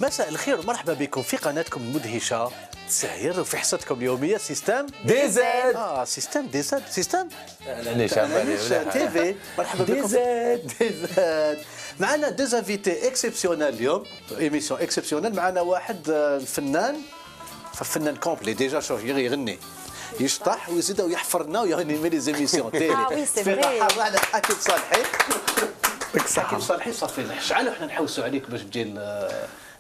مساء الخير ومرحبا بكم في قناتكم المدهشه تسهير وفي حصتكم اليوميه سيستم دي زد. سيستم دي زد سيستم ليش تي في. مرحبا بكم دي زد. دي زد. معنا دي انفيتي اكسبسيونيل اليوم، ايميسيون اكسبسيونيل. معنا واحد الفنان كومبلي ديجا، شوف يغني يشطح ويزيد ويحفر لنا ويغني لي زيميسيون تيلي. وي سي في فري. الرحاب على حكيم صالحي. حكيم صالحي صافي شحال وحنا نحوسوا عليك باش تجي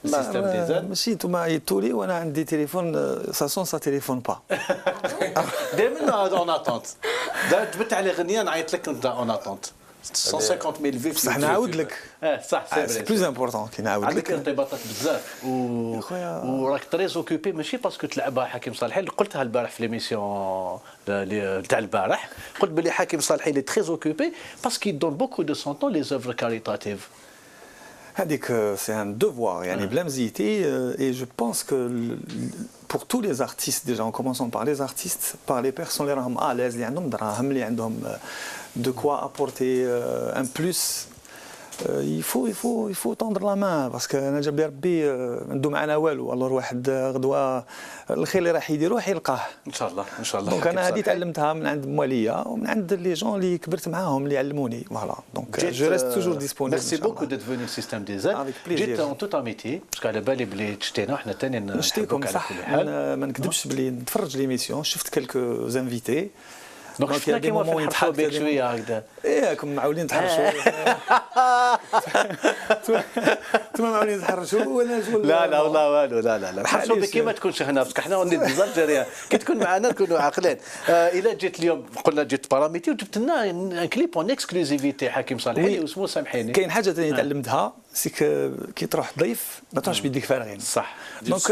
السيستم دي زاد. ماشي نتوما عيطتوا لي وانا عندي تليفون سا تليفون با. دائما اون اتونت. جبت على غنيه نعيط لك انت اون اتونت 150,000 فيف. صح نعاود لك. صح سي بلوز امبورطون كي نعاود عندك لك. ارتباطات بزاف وراك تريز اوكوبي، ماشي باسكو تلعبها حكيم صالحي. قلتها البارح في ليميسيون تاع البارح، قلت بلي حكيم صالحي لي تريز اوكوبي باسكو يدون بوكو دو سون طون لي زوفر كاريتاتيف. هذيك سي ان دوفوار يعني بلا مزيتي. اي جو بونس كو pour tous les artistes déjà en commençant par les artistes, par les personnes اللي راهم à l'aise، اللي عندهم دراهم، اللي عندهم de quoi apporter un plus. il faut tendre la main باسكو انا جاب لي ربي عنده معنا والو. الله واحد غدوه الخير اللي راح يديروه حيلقاه ان شاء الله ان شاء الله. دونك انا هذه تعلمتها من عند مواليا ومن عند لي جون اللي كبرت معاهم اللي علموني. فوالا دونك جو ريست توجور ديسبونيبل. ميرسي بوكو دو فوني السيستم دي زاد. جيت اون توت اميتي باسكو على بالي بلي تشتينا وحنا ثاني نشتيكم صح. ما نكذبش بلي نتفرج ليميسيون، شفت كلكو زانفيتي. دونك شفنا كيما في نحرشوا بك شويه هكذا. راكم معولين تحرشوا. انتم معولين تحرشوا وانا نقول لا والله والو. لا نحرشوا بك كيما تكونش هنا باسكو حنا وليد الجزائريه كي تكون معنا نكونوا عاقلين. الا جيت اليوم قلنا جيت باراميتي وجبت لنا كليب اون اكسكلوزيفيتي حكيم صالحي واسمه سامحيني. كاين حاجه ثانيه تعلمتها، سيك كي تروح ضيف ما تروحش بيديك فارغين. صح. دونك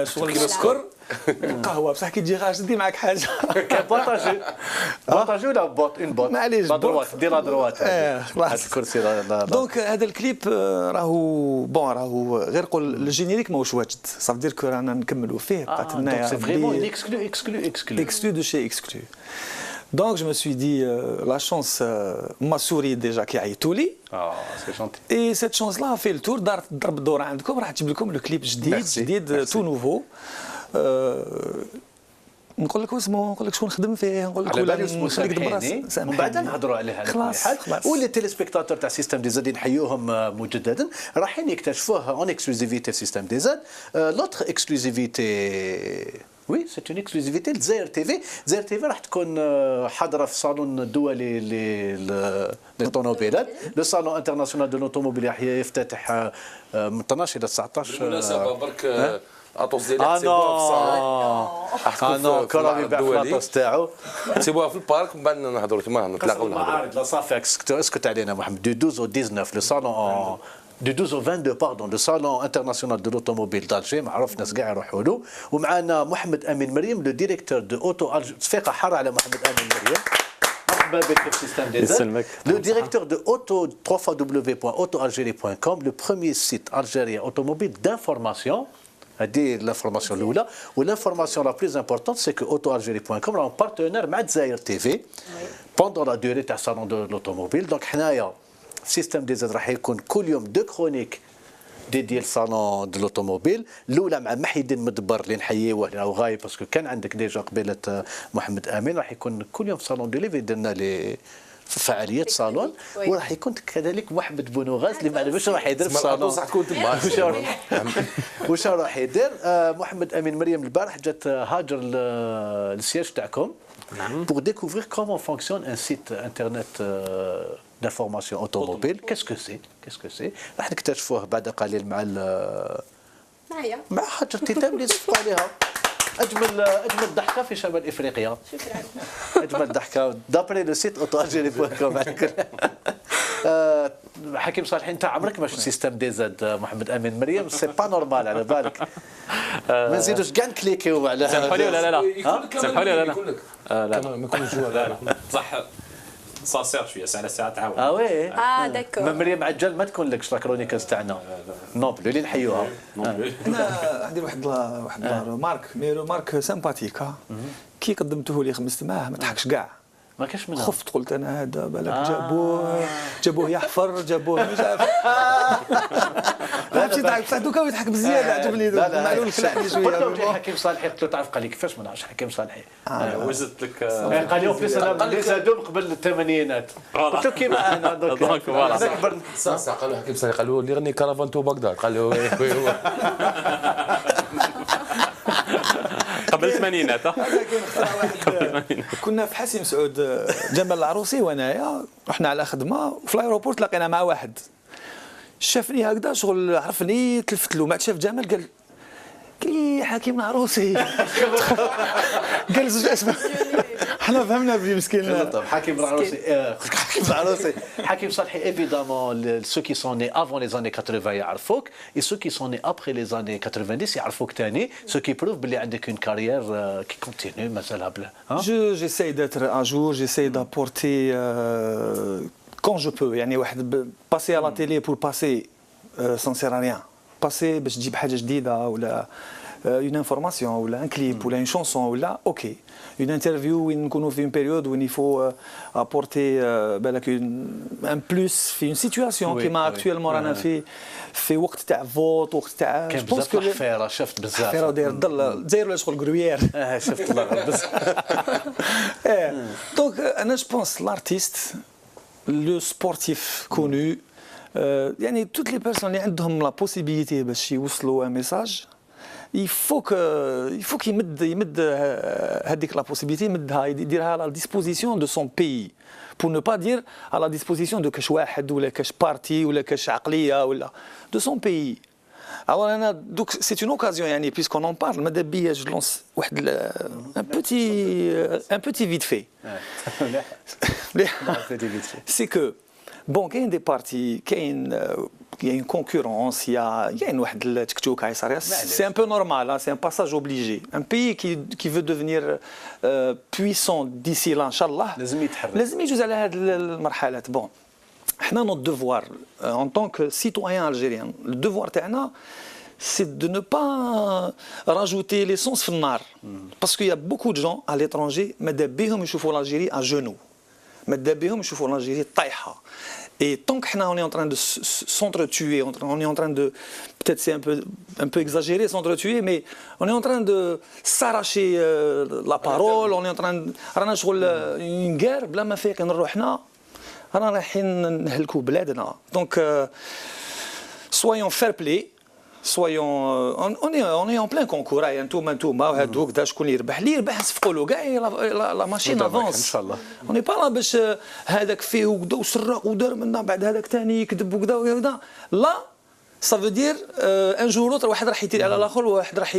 شغل السكر القهوه بصح كي تجي خارج دي معك حاجه. بارطاجي ولا بوط اون بوط معليش لا دروات دير لا دروات هذا الكرسي. دونك هذا الكليب راهو بون، راهو غير قول الجينيريك ماهوش واجد، صافي دير كو رانا نكملوا فيه. بقات لنا سي فريمون اكسكلو de chez exclu. Donc je me suis dit la chance m'a souri déjà qui عيطوا لي. سي جونتي. Et cette chance là a fait le tour، دارت ضرب الدور عندكم، راح تجيب لكم الكليب جديد تو نوفو. نقول لك اسمه، نقول لك شكون نخدم فيه، نقول لك ولا نخليك تبرس ومن بعد نهضروا عليه على كل حال. واللي تيليسبيكتاتور تاع سيستم دي زاد نحيوهم مجددا، رايحين يكتشفوه اون اكسكلوزيفيتي سيستم دي زاد. لوتر اكسكلوزيفيتي وي سي اون اكسكلوزيفيتي لزاير تي في. زاير تي في راح تكون حاضره في الصالون الدولي للطوموبيلات، لو صالون انترناسيونال دو لوطوموبيل راح يفتتح من 12 الى 19. بالمناسبه برك اطوس ديالك نو كرامي يبيع في لاطوس تاعو. تسيبوها في البارك ومن بعد نهضروا كيما نتلاقاو نهضروا. لا صافي اسكت علينا محمد. دو 12 au 19 le salon دو 12 au 22 باردون لو صالون انترناسيونال دو لوطوموبيل دالجي، معروف الناس كاع يروحوا له. ومعنا محمد امين مريم لو ديريكتور دو اوتو الجي. صفيقه حاره على محمد امين مريم. مرحبا بك في سيستم دي زاد. Le directeur de Auto www.autoalgerie.com, le premier site algérien automobile d'information. هذه l'information الاولى. والانفورماسيون لا بلوز امبورطونت سي كو autoalgerie.com راهم بارتنير مع دزاير تي في بوندون لا دوري تاع صالون دو لوطوموبيل. دونك حنايا في سيستم دي زاد راح يكون كل يوم دو كرونيك ديال صالون دو لوطوموبيل. الاولى مع محي الدين مدبر اللي نحييه راهو غايب باسكو كان عندك ديجا قبيله محمد امين. راح يكون كل يوم في صالون دو ليفي درنا لي فعاليات صالون. وراح يكون كذلك محمد بونوغاز اللي ما عرفش راح يدير في الصالون. واش راح يدير. محمد امين مريم البارح جات هاجر للسياج تاعكم pour découvrir comment fonctionne un site internet d'information automobile. Qu'est-ce que c'est راح نكتشفوه بعد قليل مع حاجر تيتام اللي صفوا عليها. اجمل ضحكه في شمال افريقيا. شكرا. اجمل ضحكه دابري لو سيت autoalgerie.com. حكيم صالحي انت عمرك ما شفت سيستم دي زاد. محمد امين مريم سي با نورمال على بالك. ما نزيدوش كاع نكليكيو على سامحوا لي ولا لا؟ سامحوا لي ولا لا؟ لا ما يكونش جوا. لا صح صاصير شويه ساعه ساعه تعاون. وي داكور. مريم عجل ما تكون لكش لا كرونيكاز تاعنا نوبل اللي نحيوها. انا عندي واحد مارك مارك سامباتيك. كي قدمته لي خمست معاه ما ضحكش كاع. ما كاش منها. خفت قلت انا هذا بالك جابوه يحفر جابوه مش عارف عرفتي ضحك بصح دوكا يضحك بزياده عجبني معلول خلعني قلت شويه له حكيم صالحي قلت له تعرف قال لي كيفاش ما نعرفش حكيم صالحي وجدت لك قال لي وبليس انا لي زادوم قبل الثمانينات قلت له كيما انا دونك فوالا صح قالوا حكيم صالح قالوا اللي غني كرافان تو بغداد قال له وي قبل الثمانينات كنا في حسيم سعود جمال العروسي وانايا رحنا على خدمه وفي الايروبورت تلاقينا مع واحد شافني هكذا شغل عرفني تلفت له ما عاد شاف جمال قال لي حكيم العروسي قال زوج اسماء حنا فهمنا بلي مسكين طب حكيم العروسي حكيم العروسي حكيم صالحي évidemment ceux qui sont nés avant les années 80 يعرفوك et ceux qui sont nés après les années 90 يعرفوك ثاني ce qui prouve بلي عندك une carrière qui continue مازالها بلا j'essaie d'être à jour j'essaie d'apporter quand je peux يعني واحد passer à la télé pour passer ça ne sert à rien passer باش تجيب حاجه جديده ولا une information ولا un clip ولا une chanson ولا ok une interview وين نكونوا في une période où il faut apporter بالك un plus في une situation كيما actuellement رانا في وقت تاع فوت وقت تاع كان بزاف الحفيره شفت بزاف الحفيره داير الضل داير ولا شغل غرويير شفت الله بزاف دونك انا جو بونس l'artiste le sportif connu يعني toutes les personnes اللي عندهم la possibilité باش يوصلوا un message il faut يمد هذيك la possibilité يمدها يديرها à la disposition de son pays pour ne pas dire à la disposition de كاش واحد ولا كاش بارتي ولا كاش عقليه ولا de son pays alors انا دوك c'est une occasion يعني puisqu'on en parle ماذا بيا je lance واحد un petit vite fait c'est que bon كاين دي بارتي كاين il y a une concurrence, il y a une TikTok, c'est un peu normal, hein, c'est un passage obligé. Un pays qui veut devenir puissant d'ici là, Inch'Allah, لازم يجوز على هذه المرحلات. Bon, احنا notre devoir en tant que citoyen algérien, le devoir تاعنا c'est de ne pas rajouter l'essence في النار. Parce qu'il y a beaucoup de gens à l'étranger ماذا بيهم يشوفوا l'Algérie à genoux. ماذا بيهم يشوفوا l'Algérie طايحة. Et tant qu'on est en train de s'entretuer, on est en train de, peut-être c'est un peu exagéré, s'entretuer, mais on est en train de s'arracher la parole, on est en train de, رانا شغل une guerre بلا ما فايقين روحنا رانا رايحين نهلكوا بلادنا. Donc soyons fair play. Soyons, on est en plein concours. انتوما وهذوك دا شكون يربح اللي يربح نصفقوا له كاع لا ماشين افونس. On n'est pas là باش هذاك فيه وكذا وسرق ودار منا بعد هذاك ثاني يكذب وكذا وكذا. لا ça veut dire un jour l'autre واحد راح يطير على الاخر وواحد راح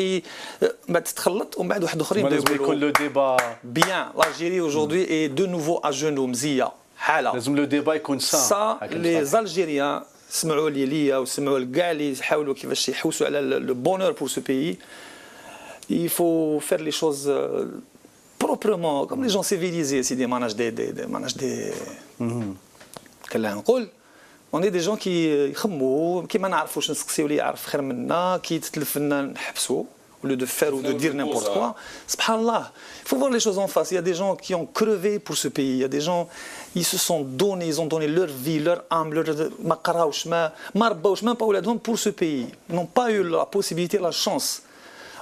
بعد تتخلط ومن بعد واحد اخرين لازم يكون لو ديبا bien. L'Algérie aujourd'hui est de nouveau à genoux مزيه حاله. لازم لو ديبا يكون سان. Ça les Algériens سمعوا ليا وسمعوا لكاع اللي يحاولوا كيفاش يحوسوا على لو بونور pour ce pays. Il faut faire les choses proprement comme les gens civilisés. سيدي ماناش دي كلا نقول on est des gens qui يخموا كي ما نعرفوش نسقسيو اللي يعرف خير منا كي تتلف لنا نحبسوا au lieu de faire ou de dire n'importe quoi. Subhanallah, il faut voir les choses en face. Il y a des gens qui ont crevé pour ce pays. Il y a des gens, ils se sont donnés, ils ont donné leur vie, leur âme, leur maqaraouch, marbouch, même pas ouladhom pour ce pays. Ils n'ont pas eu la possibilité, la chance.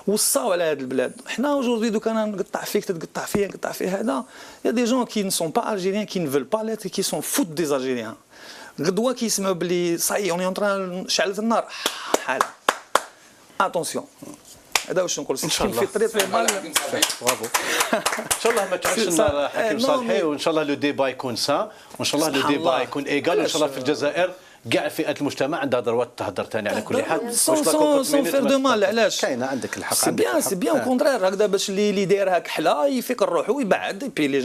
وصاو على هذه البلاد. احنا aujourd'hui دوك انا نقطع فيك تقطع فيا نقطع في هذا. Il y a des gens qui ne sont pas algériens, qui ne veulent pas l'être, qui s'en foutent des Algériens. غدوه كيسمعوا بلي صاي on est en train شعلت النار. حاله. Attention. هذا واش نقول ان شاء الله في طريق مال برافو ان شاء الله ما تعرفش لنا حكيم صالحي وان شاء الله لو ديبا يكون سان وان شاء الله لو ديبا يكون ايغال وان شاء الله في الجزائر كاع فئات المجتمع عندها ضروات تهضر ثاني على كل حال سون فير دو مال علاش كاينه عندك الحق سي بيان او كونترير هكذا باش اللي دايرها كحله يفيق الروح ويبعد بي لي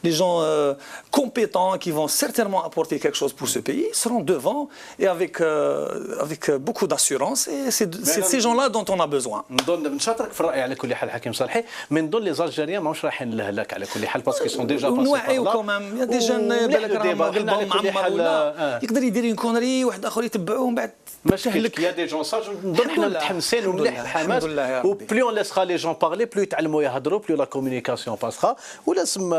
جون compétents qui vont certainement apporter quelque chose pour ce pays seront devant et avec beaucoup d'assurance et c'est ces gens-là dont on a besoin. نظن نشاطرك في الراي على كل حال حكيم صالحي من ظن لي زالجيريان ماهوش رايحين لهلاك على كل حال باسكو سون ديجا باسي نوعيو كومام يا دي جون بالك راهم قلبهم معمر ولا يقدر يدير كونري واحد اخر يتبعوهم بعد ماشي يا دي جون ساج نظن حنا متحمسين ومليح الحماس وبلي اون ليسخا لي جون بارلي بلو يتعلموا يهضروا بلو لا كومونيكاسيون باسخا ولازم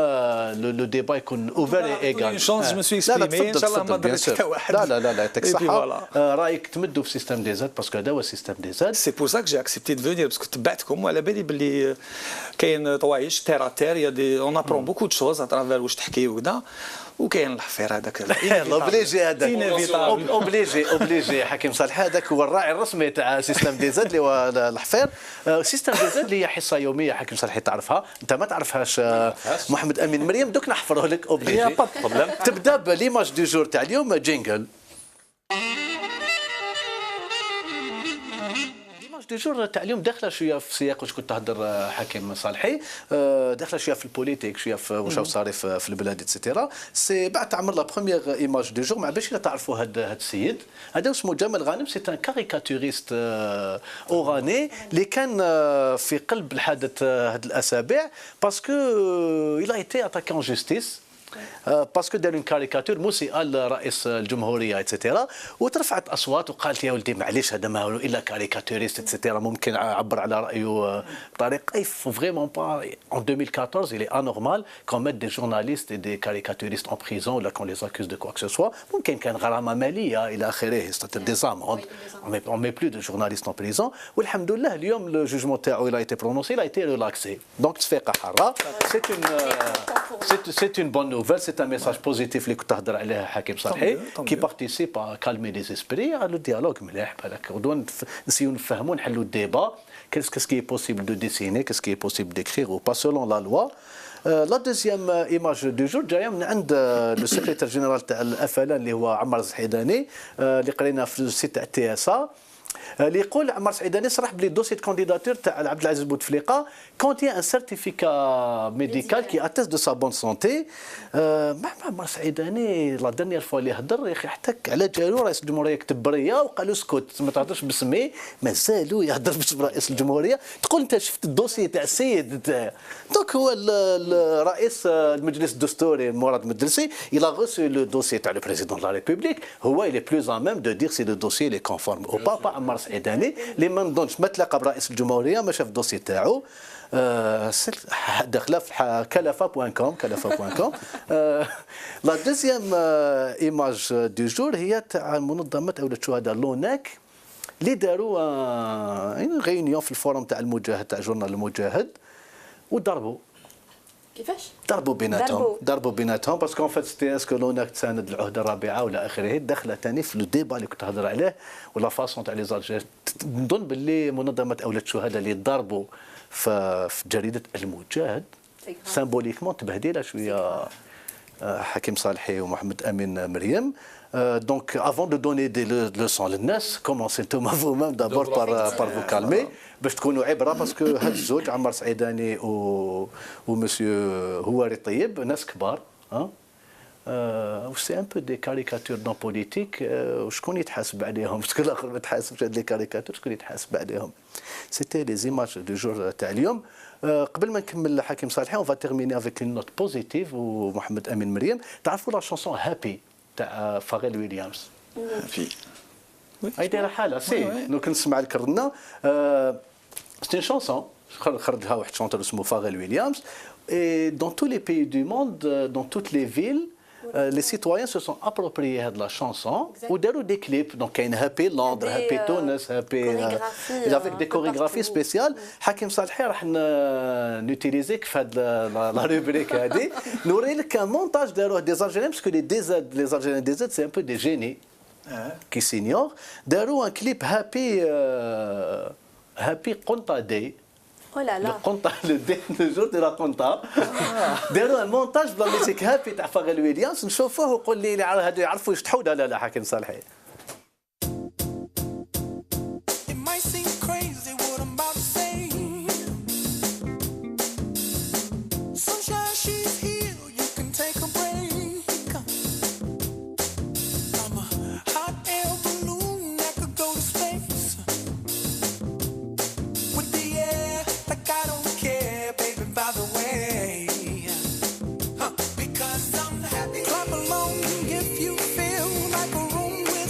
لو ديبا يكون اوفر اي ايغال شونس جو مسوي اكسبريمي ان شاء الله ما درتش حتى واحد لا يعطيك الصحه رايك تمدوا في سيستم دي زاد باسكو هذا هو السيستم دي زاد سي بور سا كو جي اكسبتي دو فينير باسكو تبعتكم وعلى بالي باللي كاين طوايش تير تير يا دي اون ابرون بوكو دو شوز اترافير واش تحكي وكذا وكاين الحفير هذاك اوبليجي هذاك اوبليجي حكيم صالح هذاك هو الراعي الرسمي تاع سيستم دي زاد اللي هو الحفير سيستم دي زاد اللي هي حصه يوميه حكيم صالح تعرفها انت ما تعرفهاش محمد امين مريم دوك نحفره لك اوبليجي تبدا بليماج دو جور تاع اليوم جينجل دي جور تاع اليوم داخله شويه في سياق واش كنت تهضر حكيم صالحي داخله شويه في البوليتيك شويه في واش صار في البلاد اتسيتيرا سي بعد تعمر لا بروميير ايماج دي جور مع باش تعرفوا هذا السيد هذا اسمه جمال غانم سي ان كاريكاتوريست اوراني اللي كان في قلب الحدث هذه الاسابيع باسكو il a été attaqué en justice باسكو داروا كاريكاتور موسيقى لرئيس الجمهوريه اتسيتيرا وترفعت اصوات وقالت يا ولدي معليش هذا ما هو الا كاريكاتوريست اتسيتيرا ممكن يعبر على رايه بطريقه فريمون با en 2014 il est anormal qu'on mette des journalistes et des caricaturistes en prison ou qu'on les accuse de quoi que ce soit ممكن كان غرامه ماليه الى اخره c'est des amendes on met plus de journalistes en prison والحمد لله اليوم لو جوجمون تاعو il a été prononcé il a été relaxé donc تفيقه حاره c'est une bonne nouvelle c'est un message positif اللي كنت تهضر عليه حكيم صالحي qui participe à calmer les esprits على الديالوج مليح بالك ودون نسيو نفهموا نحلوا الديبا qu'est-ce qui est possible de dessiner qu'est-ce qui est possible d'écrire ou pas selon la loi لا دوزيام ايماج دو جور جايه من عند لو سيكريتير جينيرال تاع الافلان اللي هو عمار الزحيداني اللي قرينا في السيت تاع تي اس ا اللي يقول عمار الزحيداني صرح بلي دوسي كانديداتور تاع عبد العزيز بوتفليقه كونتي ان سيرتيفيكا ميديكال كي اتيست دو سا بون سونتي مع عمار الزحيداني لا دانيير فوا اللي هضر يا اخي احتك على جالو رئيس الجمهوريه كتب بريه وقالوا اسكت ما تهضرش باسمي مازالوا يهضر باسم رئيس الجمهوريه تقول انت شفت الدوسي تاع السيد دونك هو الرئيس المجلس الدستوري مراد مدلسي il a reçu le dossier تاع le président de la République هو il est plus à même de dire si le dossier est conforme ou pas عمار الزحيداني اللي ما نظنش ما تلاقى برئيس الجمهوريه ما شاف الدوسي تاعو داخله في كلفه.com لا دوزيام ايماج دو جور هي تاع منظمه اولاد الشهداء لوناك اللي داروا غيونيون في الفورم تاع المجاهد تاع جورنال المجاهد وضربوا كيفاش؟ ضربوا بيناتهم باسكو ان فات سيتي اسكو لوناك تساند العهده الرابعه ولا اخره داخله ثاني في لو ديبا اللي كنت تهضر عليه ولا فاسون تاع لي زالجير نظن باللي منظمه اولاد الشهداء اللي ضربوا في جريده المجاهد سامبوليكمون تبهديله شويه حكيم صالحي ومحمد امين مريم donc avant de donner des leçons للناس commencez vous-même d'abord par vous calmer باش تكونوا عبره باسكو هاد الزوج عمار سعيداني ومسيو هواري طيب ناس كبار سي ان بو دي كاريكاتور دون بوليتيك وشكون يتحاسب عليهم شكون الاخر ما يتحاسبش هاد لي كاريكاتور شكون يتحاسب عليهم سيتي لي زيماج دو جور تاع اليوم قبل ما نكمل حكيم صالحي اون فا تيرميني افيك اون نوت بوزيتيف ومحمد امين مريم تعرفوا لا شونسون هابي تاع فاريل ويليامز في هاي دايره حاله سي دونك نسمع لك الرنا سي شونسون خرجها واحد شونتور اسمه فاريل ويليامز et dans tous les pays du monde dans toutes les villes les citoyens se sont appropriés de la chanson ou des clips donc il y a Happy Londres Happy Tunis Happy avec des chorégraphies spéciales Hakim Salhi راح نوتيليزيك في هذه لا روبريك هذه نوري لك un montage داروه des Algériens parce que les Algériens des Z c'est un peu des génies qui s'ignorent داروا un clip Happy Qonta Day le jour de la Qonta داروا المونتاج بلا ميوزيك هابي تاع فاريل ويليامز نشوفوه وقول لي هادو يعرفوا يشطحوا لا حكيم صالحي Clap along if you feel like a room with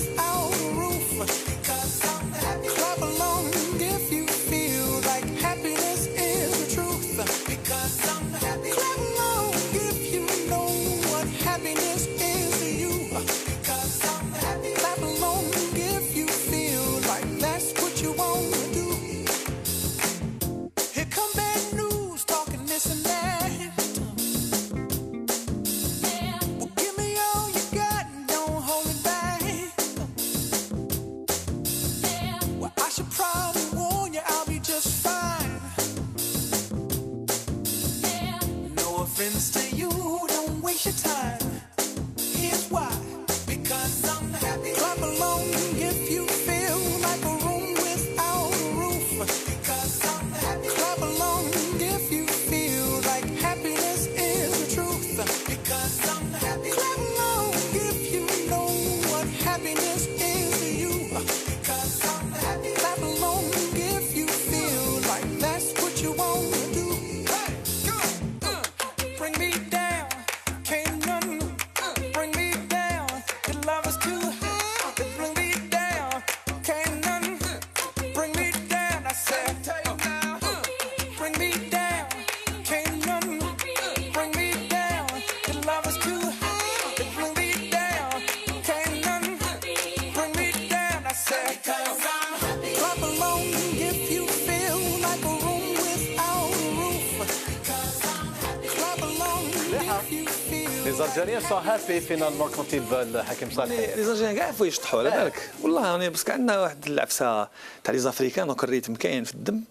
Les Algériens sont happy finalement quand ils veulent Hakim Saleh. لي زالجيريان كاع يعرفوا يشطحوا على بالك والله انا باسكو عندنا واحد العفسه تاع لي زافريكان دونك الريتم كاين في الدم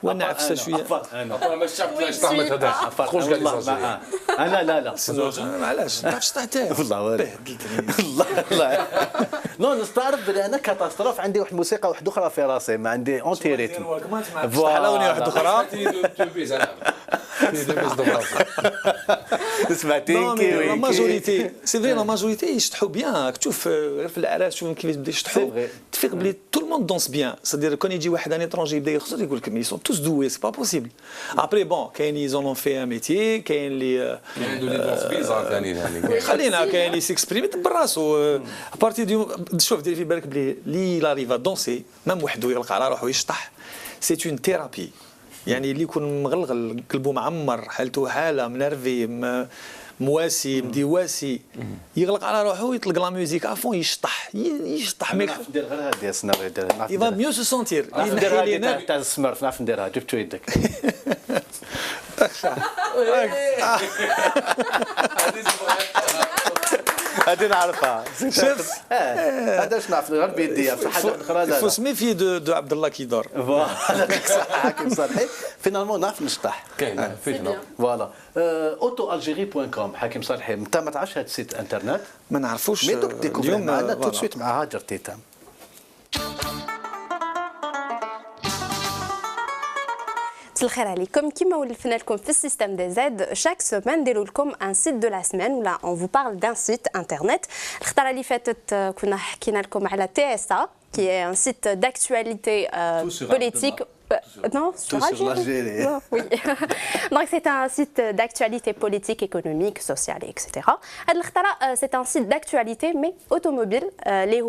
وانا عفسه شويه انا ما شفتش علاش طعمت هذاك تخرج قال لي والله انا لا علاش ما تعرفش حتى والله بهدلتني والله نو نستعرف بلي انا كاتاستروف عندي واحد الموسيقى واحده اخرى في راسي ما عندي اونتي ريتم حلاوني واحد اخرى سمعتي لا ماجوريتي سي فري لا ماجوريتي يشطحوا بيان تشوف غير في الاعراس شوف كيفاش بدا يشطحوا تفيق بلي تو الموند دونس بيان سادير كون يجي واحد ان اترونجي يبدا يخسر يقول لك مي سون توس دوي سي با بوسيبل ابري بون كاين لي زون في ان ميتي كاين اللي عنده لي دونس بيزار ثاني خلينا كاين اللي سيكسبريمي براسو بارتي ديو شوف دير في بالك بلي لي لاريفا دونسي ميم وحده يلقى على روحه يشطح سي اون ثيرابي يعني اللي يكون مغلغل قلبه معمر حالته حاله منرفي مواسي مديواسي يغلق على روحه ويطلق لا ميوزيك افون يشطح ميك نعرف ندير غير هذه السيناريو ديالها يفا ميو سو سونتير نعرف ندير هذه تاع السمرف نعرف نديرها جبتو يدك هذه نعرفها شفت هذا واش نعرف غير بيدي في حاجه اخرى لا فو سميفي دو عبد الله كيدور فوالا صح حاكم صالحي فينالمون نعرف نشطح كاين فيتنا فوالا autoalgerie.com حاكم صالحي انت ما تعرفش هذا السيت انترنت ما نعرفوش مي دوك ديكوفري معنا تو فوالا. سويت مع هاجر تيتام مساء الخير عليكم كيما ولفنا لكم في السيستم دي زاد شاك سومان نديروا لكم ان سيت دو لا سمان ولا اون فو بارل دان سيت انترنت الخطره اللي فاتت كنا حكينا لكم على تي اس ا qui est un site d'actualité politique. Non, sur l'Algérie. Oui. Donc c'est un site d'actualité politique, économique, sociale, etc. C'est un site d'actualité mais automobile, les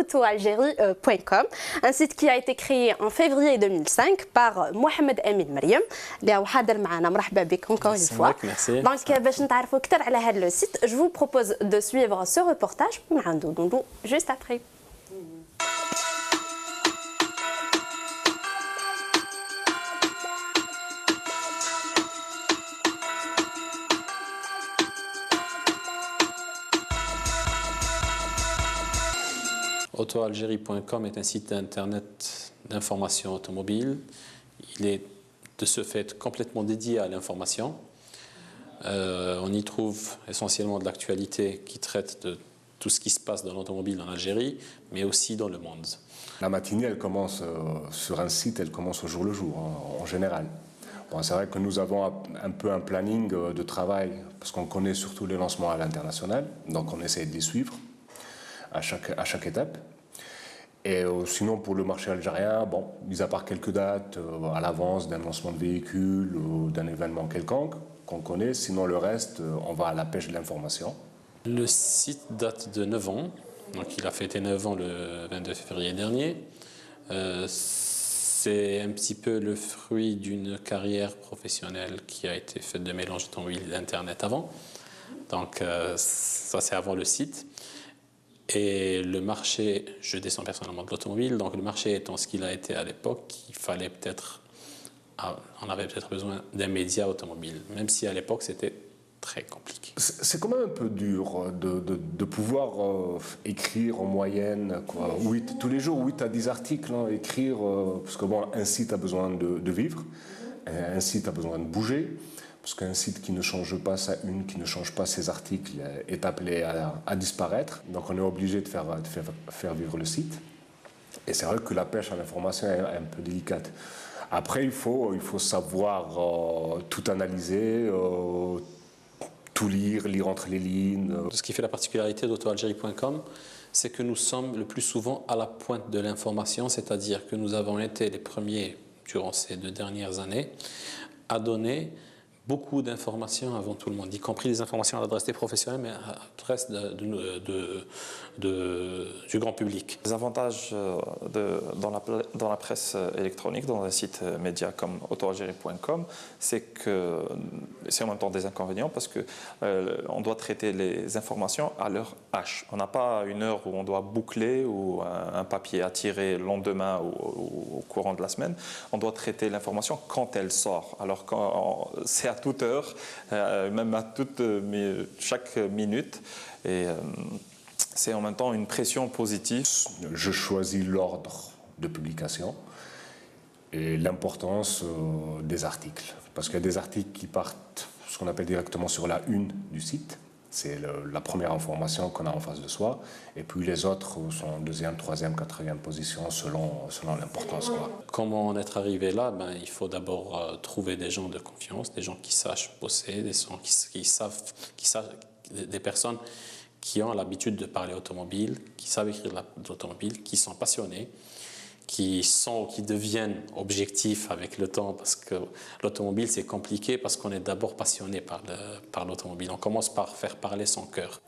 autoalgérie.com, un site qui a été créé en février 2005 par Mohamed Amin Mariam. Encore une fois. Merci. Donc باش نتعرفوا اكثر على هذا le site, je vous propose de suivre ce reportage juste après. Autoalgérie.com est un site internet d'information automobile. Il est de ce fait complètement dédié à l'information. On y trouve essentiellement de l'actualité qui traite de tout ce qui se passe dans l'automobile en Algérie, mais aussi dans le monde. La matinée, elle commence sur un site, elle commence au jour le jour, en général. Bon, c'est vrai que nous avons un peu un planning de travail, parce qu'on connaît surtout les lancements à l'international, donc on essaie de les suivre à chaque étape. Et sinon, pour le marché algérien, bon, mis à part quelques dates à l'avance d'un lancement de véhicule ou d'un événement quelconque qu'on connaît, sinon le reste, on va à la pêche de l'information. Le site date de 9 ans, donc il a fêté 9 ans le 22 février dernier. C'est un petit peu le fruit d'une carrière professionnelle qui a été faite de mélange automobile et d'Internet avant. Donc ça c'est avant le site. Et le marché, je descends personnellement de l'automobile, donc le marché étant ce qu'il a été à l'époque, il fallait peut-être, on avait peut-être besoin d'un média automobile, même si à l'époque c'était très compliqué. C'est quand même un peu dur de pouvoir écrire en moyenne, quoi, tous les jours 8 à 10 articles, hein, écrire, parce que bon, un site a besoin de vivre, un site a besoin de bouger, parce qu'un site qui ne change pas sa une, qui ne change pas ses articles, est appelé à disparaître. Donc on est obligé de faire vivre le site. Et c'est vrai que la pêche à l'information est un peu délicate. Après, il faut savoir tout analyser, tout lire entre les lignes. Ce qui fait la particularité d'autoalgérie.com, c'est que nous sommes le plus souvent à la pointe de l'information, c'est-à-dire que nous avons été les premiers, durant ces 2 dernières années, à donner beaucoup d'informations avant tout le monde, y compris des informations à l'adresse des professionnels, mais à l'adresse du grand public. Les avantages dans la presse électronique, dans un site média comme autoalgérie.com, c'est que c'est en même temps des inconvénients parce que on doit traiter les informations à l'heure H. On n'a pas une heure où on doit boucler ou un papier à tirer le lendemain ou au courant de la semaine. On doit traiter l'information quand elle sort. Alors c'est à toute heure, même à chaque minute. Et c'est en même temps une pression positive. Je choisis l'ordre de publication et l'importance des articles. Parce qu'il y a des articles qui partent, ce qu'on appelle directement sur la une du site. C'est la première information qu'on a en face de soi. Et puis les autres sont en deuxième, troisième, quatrième position selon l'importance. Comment en être arrivé là? Il faut d'abord trouver des gens de confiance, des gens qui sachent bosser, des gens qui savent, des personnes qui ont l'habitude de parler automobile, qui savent écrire l'automobile, qui sont passionnés, qui deviennent objectifs avec le temps, parce que l'automobile c'est compliqué parce qu'on est d'abord passionné par l'automobile. On commence par faire parler son cœur.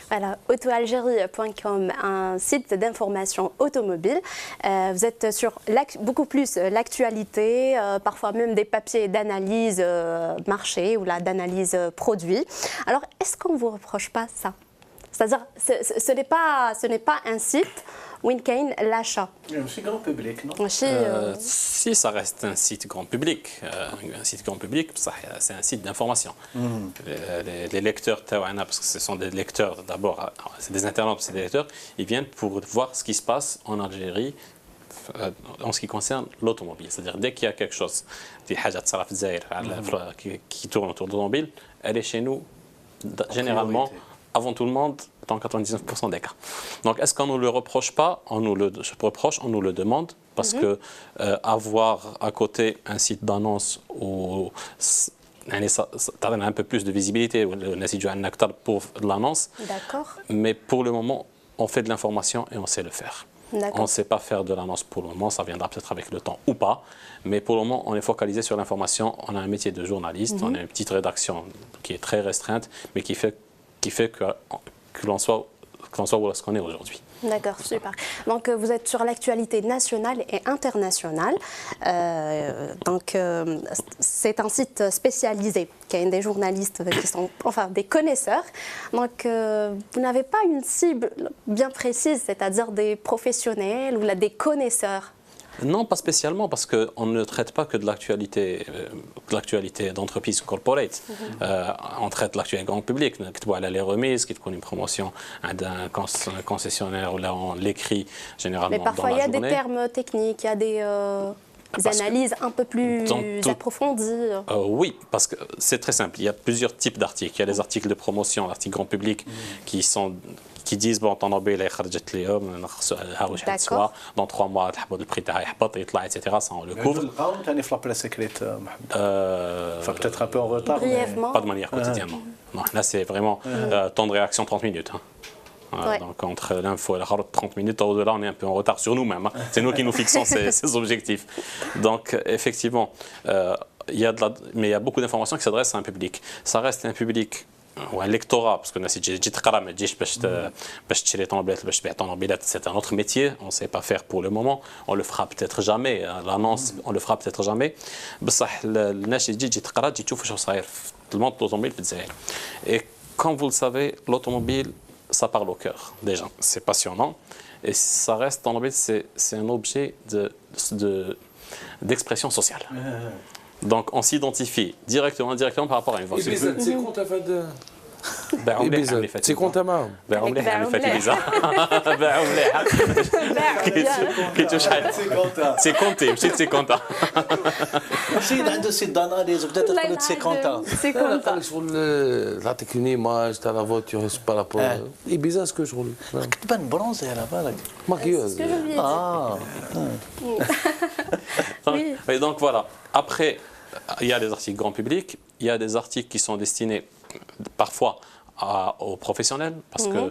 Voilà, autoalgérie.com, un site d'information automobile. Vous êtes sur beaucoup plus l'actualité, parfois même des papiers d'analyse marché ou d'analyse produit. Alors, est-ce qu'on ne vous reproche pas ça? C'est-à-dire, ce n'est pas un site où il y a l'achat. C'est grand public, non? Si ça reste un site grand public, c'est un site d'information. Les lecteurs, parce que ce sont des lecteurs d'abord, c'est des internautes, c'est des lecteurs, ils viennent pour voir ce qui se passe en Algérie en ce qui concerne l'automobile. C'est-à-dire dès qu'il y a quelque chose qui tourne autour de l'automobile, elle est chez nous généralement avant tout le monde dans 99% des cas. Donc est-ce qu'on ne nous le reproche pas? On nous le reproche, on nous le demande, parce que avoir à côté un site d'annonce où ça donne un peu plus de visibilité pour l'annonce. D'accord. Mais pour le moment, on fait de l'information et on sait le faire. On ne sait pas faire de l'annonce pour le moment, ça viendra peut-être avec le temps ou pas, mais pour le moment on est focalisé sur l'information. On a un métier de journaliste, on a une petite rédaction qui est très restreinte, mais qui fait que l'on soit où est-ce qu'on est aujourd'hui. D'accord, super. Donc vous êtes sur l'actualité nationale et internationale. C'est un site spécialisé qui a des journalistes qui sont, des connaisseurs. Donc vous n'avez pas une cible bien précise, c'est-à-dire des professionnels ou des connaisseurs? Non, pas spécialement, parce qu'on ne traite pas que de l'actualité d'entreprise corporate. On traite de l'actualité grand public. On a les remises, qui font une promotion d'un concessionnaire, où là on l'écrit généralement dans la journée. Mais parfois il y a des termes techniques, il y a des analyses un peu plus approfondies. Oui, parce que c'est très simple. Il y a plusieurs types d'articles. Il y a les articles de promotion, l'article grand public, qui disent bon, ton objet est خرجت اليوم نخصو dans 3 mois le prix تاعها يهبط يطلع etc. ça on le couvre. Peut-être un peu en retard, brièvement. Pas de manière quotidiennement. Non, là c'est vraiment temps de réaction 30 minutes. Donc entre l'info et la 30 minutes, au-delà on est un peu en retard sur nous-mêmes. C'est nous qui nous fixons ces objectifs. Donc effectivement, il y a beaucoup d'informations qui s'adressent à un public. Ça reste un public ou un lectorat, parce que c'est un autre métier, on ne sait pas faire pour le moment, on le fera peut-être jamais, l'annonce on le fera peut-être jamais. Et comme vous le savez, l'automobile, ça parle au cœur des gens, c'est passionnant, et ça reste, c'est un objet d'expression sociale. Donc on s'identifie directement par rapport à une voiture. C'est compte à main. C'est compté, c'est compte. C'est d'analyse, peut-être que c'est compta. تعطيك une image تاع la voiture par rapport Ibiza ce que je roule. تبان برونزي على بالك. Maquilleuse. Et donc voilà. Après, il y a des articles grand public, il y a des articles qui sont destinés parfois aux professionnels, parce que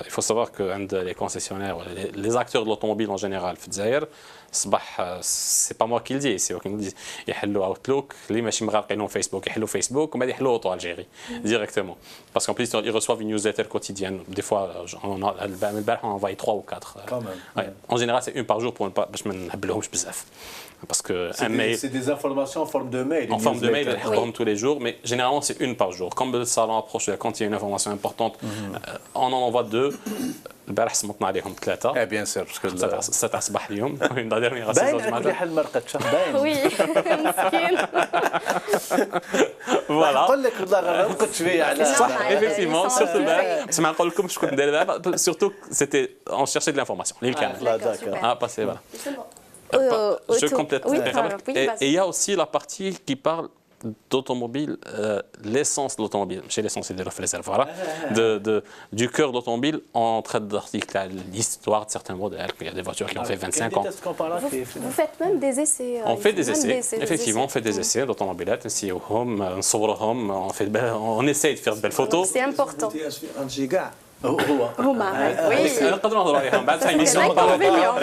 il faut savoir que les concessionnaires, les acteurs de l'automobile en général, c'est pas moi qui le dis, c'est eux qui nous disent. يحلوا Outlook, اللي ماشي مغارقين Facebook, يحلوا Facebook, وما يحلوا Auto Algérie directement. Parce qu'en plus ils reçoivent une newsletter quotidienne. Des fois, on envoie 3 ou 4. En général, c'est une par jour pour ne pas باش ما نهبلهمش بزاف. Parce que c'est des informations en forme de mail. En forme de mail, comme tous les jours, mais généralement c'est une par jour. Comme le salon approche, quand il y a une information importante, on en envoie 2. البارح صمتنا عليهم ثلاثه اي بيان سور باسكو 7 صباح اليوم لا ديرني باين عليك ريحه المرقه باين وي مسكين فوالا نقول لك والله رقدت شويه على صح على- effectivement على- surtout البارح بس ما نقول لكم شكون ندير دابا surtout c'était on cherchait de l'information اللي كان لا داكور ah passé voilà je complète Oui, et il y a aussi la partie qui parle d'automobile, l'essence de l'automobile, chez l'essence de voilà, du cœur d'automobile, on traite d'articles à l'histoire de certains modèles. Il y a des voitures qui ont fait 25 ans. Vous faites même des essais. On fait des essais, effectivement, on fait des essais d'automobilettes, ainsi au home, on essaye de faire de belles photos. C'est important. هو هما oui. نقدروا نهضروا عليهم بعد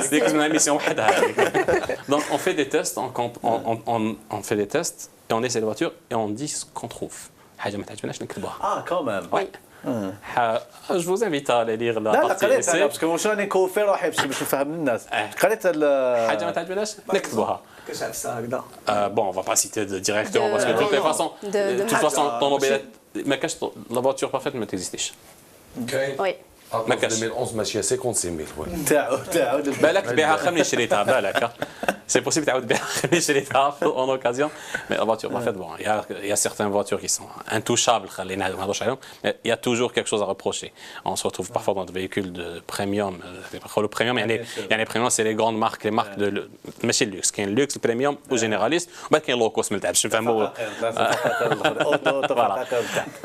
ديك من émission وحدها هذيك. Donc on fait des tests, on fait des tests et on essaie les voitures et on dit ce qu'on trouve. حاجه ما تعجبناش نكتبوها. كون ميم Oui. Je vous invite à aller lire la لا partie قريت انا essai. باسكو واش راني كوفي روحي باش نفهم الناس قريت حاجه ما تعجبناش نكتبوها. كاش عفسه هكذا Bon, on va pas citer directement parce que de toute façon, de toute façon, ton mobilette, mais la voiture parfaite ne t'existe. Oui. ما كاش 2011 ماشيه 55000 تعاود بالك تبيعها خير من شريتها بالك سي بوسيبل تعاود تبيعها خير من شريتها en occasion mais la voiture parfaite bon il y a certaines voitures qui sont intouchables خلينا ما نهضرش عليهم mais il y a toujours quelque chose à reprocher on se retrouve parfois dans des véhicules de premium le premium يعني premium c'est les grandes marques les marques de ماشي اللوكس كاين اللوكس البريميوم وجينيراليست وبعد كاين لو كوست ما نتعبش نفهموا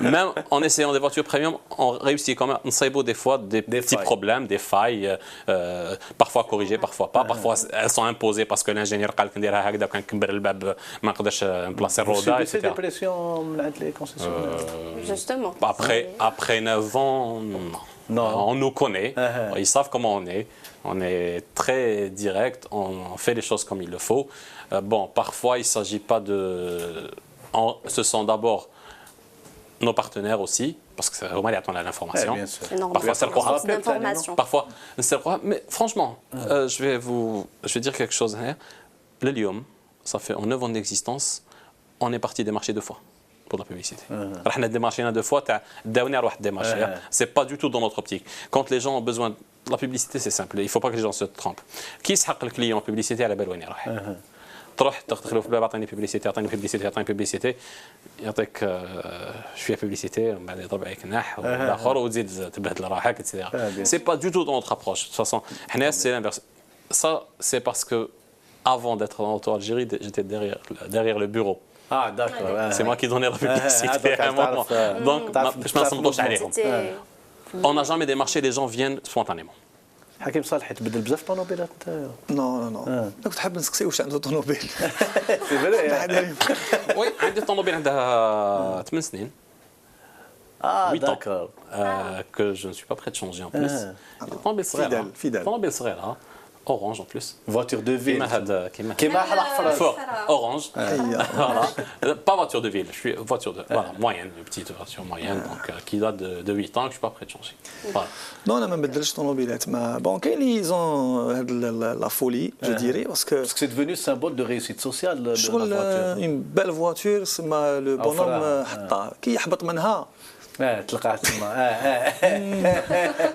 même en essayant des voitures premium on réussit quand même نصايبوا des fois des petits problèmes, des failles, parfois corrigées, parfois pas. Parfois elles sont imposées parce que l'ingénieur قال لك نديرها هكذا وكان كبر الباب ما نقدرش نبلاصي الرودا C'est des etc. pressions من عند les concessionnaires. Justement. Après 9 ans, non. On nous connaît, ils savent comment on est très direct, on fait les choses comme il le faut. Bon, parfois il ne s'agit pas de... Ce sont d'abord nos partenaires aussi, parce que c'est vraiment les attendre à l'information. C'est normal. Parfois c'est le programme. D'information. Parfois c'est le programme. Mais franchement, je vais dire quelque chose. Le Lyon, ça fait en 9 ans d'existence, on est parti démarcher 2 fois pour la publicité. On a démarché 2 fois, c'est pas du tout dans notre optique. Quand les gens ont besoin de la publicité, c'est simple. Il ne faut pas que les gens se trompent. Qui s'appelle le client en publicité à la belle تروح تدخلوا في الباب اعطيني بيبليسيتي اعطيني بيبليسيتي يعطيك شويه بيبليسيتي ومن بعد يضرب عليك ناح والاخر وتزيد تبهدل راحك etc. C'est pas du tout dans notre approche. De toute façon, c'est l'inverse. Ça, c'est parce que avant d'être en Auto-Algérie, j'étais derrière le bureau. Ah d'accord. C'est moi qui donnais la publicité à un moment. Donc, je ne m'en عليهم. On n'a jamais démarché, les gens viennent spontanément. حكيم صالح تبدل بزاف طوموبيلات انت نو نو انا كنت حاب نسقسي واش عنده طوموبيل سي فري وي عندي طوموبيل عندها 8 سنين. d'accord. Que je ne suis pas prêt de changer en plus. Fidèle. طوموبيل صغيره orange en plus. Voiture de ville. كيما الاحفر orange. Voilà. Pas voiture de ville, je suis voiture de moyenne, une petite voiture moyenne donc qui date de 8 ans que je suis pas prêt de changer. Voilà. نو انا ما بدلش طوموبيلات ما بون كاين اللي زون هاد لا فولي جو ديري باسكو Parce que c'est devenu symbole de réussite sociale de la شغل voiture. اون بال فواتور سما لو بونوم حطها كي يحبط منها تلقاه تما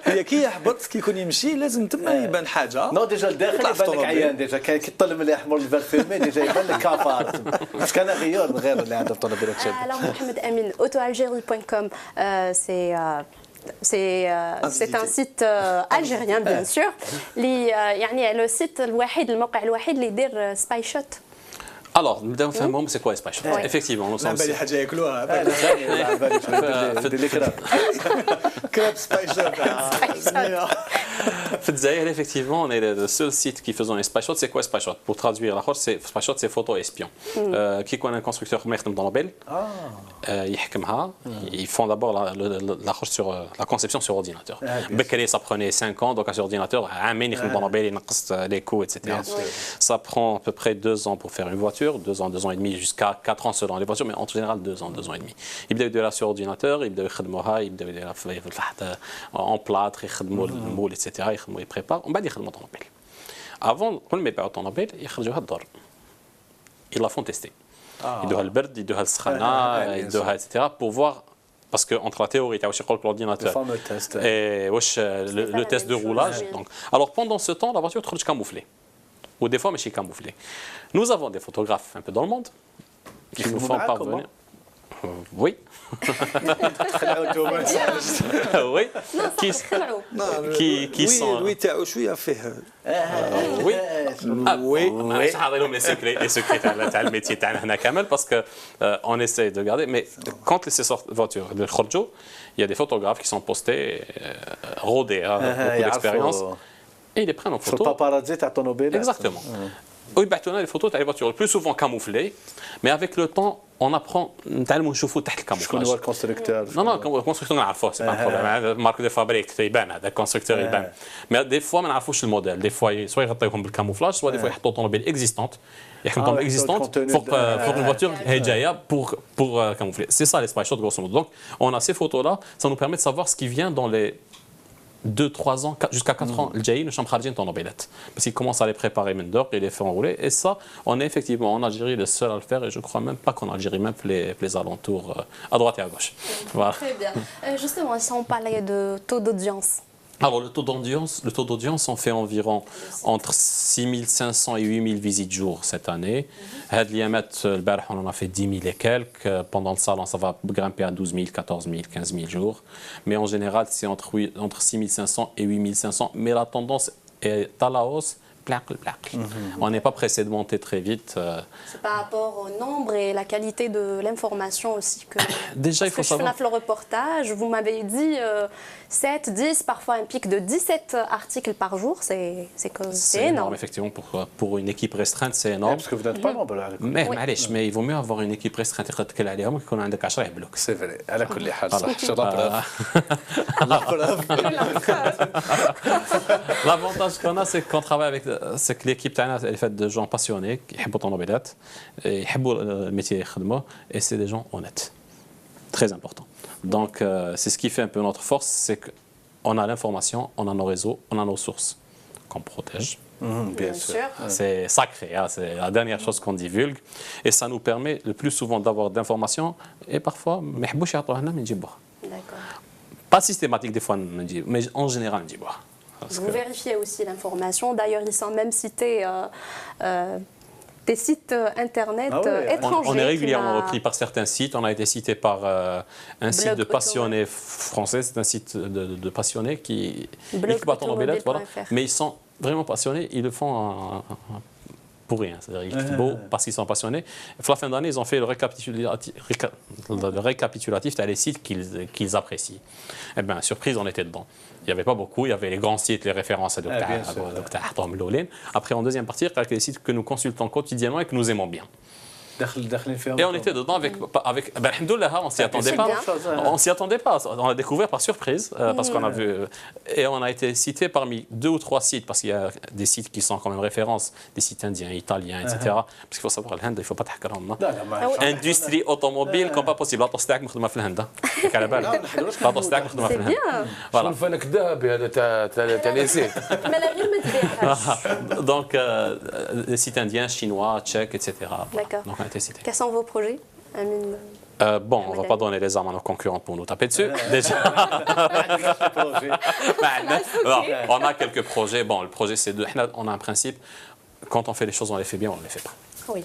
هي كي يحبط كيكون يمشي لازم تما يبان حاجه نو ديجا الداخل يطلع في يبان لك الطوموبيل. عيان ديجا كي طل من الاحمر الفير فيرمي ديجا يبان لك كافار بس كان غير اللي عنده طوموبيلات شابه. Alors Mohamed Amin, autoalgérie.com, c'est un site algérien bien sûr. يعني le site الوحيد الموقع الوحيد اللي يدير سباي شوت. Alors, nous devons faire un moment, c'est quoi Spy Shot? Effectivement, nous sommes بالي حاجه ياكلوها كراب سباي شوب effectivement, on est le seul site qui faisant les Spy Shots. C'est quoi Spy Shot? Pour traduire la chose, Spy Shot, c'est photo espion. Qui connaît un constructeur qui met dans la belle, ils font d'abord la chose sur la conception sur ordinateur. Becquerel, ça prenait 5 ans, donc à sur ordinateur, dans la belle, les coûts, etc. Ça prend à peu près 2 ans pour faire une voiture. 2 ans, 2 ans et demi, jusqu'à 4 ans selon les voitures, mais en général 2 ans, 2 ans et demi. Il بدأوا يديروا sur ordinateur, il يبداو en plâtre, يخدموا المول, etc. ils préparent, ومن بعد يخدموا طوموبيل. Avant, قبل ما يبيعوا الطوموبيل يخرجوها الدار. Ils la font tester. يدوها البرد, يدوها السخانة, يدوها etc. pour voir parce que entre la théorie تاع واش يقول لك l'ordinateur fameux test. et واش le test de roulage. Donc, alors pendant ce temps, la voiture تخرج camouflée. Ou des fois, mais chez camouflé. Nous avons des photographes un peu dans le monde qui nous font parvenir. Oui. Oui. Qui sont. Oui, tu as شويه فيه. Oui. Oui. مش حاضر لهم les secrets تاع الميتي تاعنا هنا كامل parce que on essaie de garder. Mais quand ces voitures يخرجوا, il y a des photographes qui sont postés, rodés, beaucoup d'expérience. Et ils les prennent en Sur le photo. paparazzi تاع الطوموبيل. Exactement. Eux, ils battent les photos des voitures, le plus souvent camouflées, mais avec le temps, on apprend à نشوفوا تحت شكون الكاموفلاج. هو الكونستركتور؟ Non, non, le constructeur, on نعرفوه, c'est pas un problème. Marque de fabrique, يبان هذا constructeur يبان. Mais des fois, ما نعرفوش الموديل. Des fois, soit يغطيوهم بالكاموفلاج, soit des fois يحطوا طوموبيل existante. يحكوا طوموبيل existante pour une voiture هي جايه pour camoufler. C'est ça les spy shots grosso modo. Donc, on a ces photos-là, ça nous permet de savoir ce qui vient dans les 2-3 ans, jusqu'à 4 ans, le Jaïn, nous sommes خارجين طوموبيلات. Parce qu'ils commencent à les préparer maintenant et les faire enrouler. Et ça, on est effectivement en Algérie les seuls à le faire. Et je ne crois même pas qu'en Algérie, même les alentours, à droite et à gauche. Voilà. Très bien. Justement, si on parlait de taux d'audience. Alors, le taux d'audience, on fait environ entre 6500 et 8000 visites jour cette année. On en a fait 10 000 et quelques. Pendant le salon, ça va grimper à 12 000, 14 000, 15 000 jours. Mais en général, c'est entre 6500 et 8500. Mais la tendance est à la hausse. On n'est pas pressé de monter très vite. C'est par rapport au nombre et la qualité de l'information aussi que. Déjà, il faut savoir. Je fais le reportage, vous m'avez dit 7, 10, parfois un pic de 17 articles par jour, c'est énorme. Effectivement, pour une équipe restreinte, c'est énorme. Parce que vous n'êtes pas nombreux. Mais il vaut mieux avoir une équipe restreinte que qu'on a 10 blocs. C'est vrai. على كل حال L'avantage qu'on a, c'est qu'on travaille avec, c'est que l'équipe elle est faite de gens passionnés qui aiment الطوموبيلات, ils aiment le métier يخدموه, et c'est des gens honnêtes. Très important. Donc c'est ce qui fait un peu notre force, c'est qu'on a l'information, on a nos réseaux, on a nos sources qu'on protège. Bien sûr. C'est sacré, hein, c'est la dernière chose qu'on divulgue, et ça nous permet le plus souvent d'avoir d'informations, et parfois D'accord. pas systématique des fois, mais en général Vous vérifiez aussi l'information. D'ailleurs, ils sont même cités des sites internet étrangers. On est régulièrement repris par certains sites. On a été cité par un site de passionnés français. C'est un site de passionnés qui exploitent automobilettes, voilà. Mais ils sont vraiment passionnés. Ils le font pour rien. C'est-à-dire qu'ils font beau parce qu'ils sont passionnés. À la fin d'année, ils ont fait le récapitulatif des sites qu'ils apprécient. Eh bien, surprise, on était dedans. Il n'y avait pas beaucoup, il y avait les grands sites, les références à Dr. Après, en deuxième partie, il y a les sites que nous consultons quotidiennement et que nous aimons bien. Et on était dedans avec alhamdoulilah, on s'y attendait pas. On s'y attendait pas. On l'a découvert par surprise parce qu'on a vu et on a été cité parmi 2 ou 3 sites parce qu'il y a des sites qui sont quand même références, des sites indiens, italiens, etc. Parce qu'il faut savoir l'Inde, il faut pas تحكرهم. Industrie automobile comme pas possible. L'auto stack مخدمة في الهند. على بالك. l'auto stack مخدمة في الهند. Voilà. فنك ذهبي هذا تاع ليسيت. Mais la ville me dit. Donc des sites indiens, chinois, tchèques, etc. D'accord. Cité. Quels sont vos projets, Amine? Bon, on ne va pas donner les armes à nos concurrents pour nous taper dessus. Déjà. On a quelques projets. Bon, le projet, c'est on a un principe. Quand on fait les choses, on les fait bien, on ne les fait pas. Oui.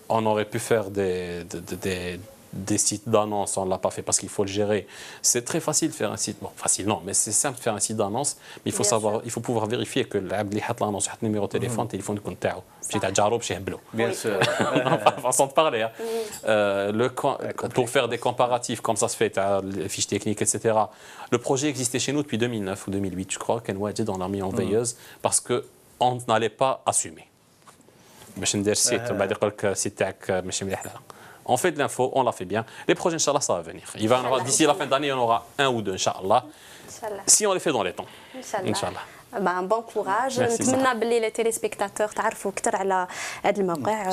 On aurait pu faire des sites d'annonce, on ne l'a pas fait parce qu'il faut le gérer. C'est très facile de faire un site. Bon, facile non, mais c'est simple de faire un site d'annonce. Mais il faut savoir, il faut pouvoir vérifier que l'abli hat l'annonce, hat numéro de téléphone de compte. Bien sûr. Façon de parler. Pour faire des comparatifs, comme ça se fait, les fiches techniques, etc. Le projet existait chez nous depuis 2009 ou 2008, je crois, qu'un Wajid, on l'a mis en veilleuse parce qu'on n'allait pas assumer. On fait de l'info, on la fait bien. Les projets, Inch'Allah, ça va venir. Il va en avoir, d'ici la fin d'année, il y en aura 1 ou 2, Inch'Allah. Si on les fait dans les temps. Inch'Allah. Bon courage. نتمنى les téléspectateurs تعرفوا أكثر على هذا الموقع.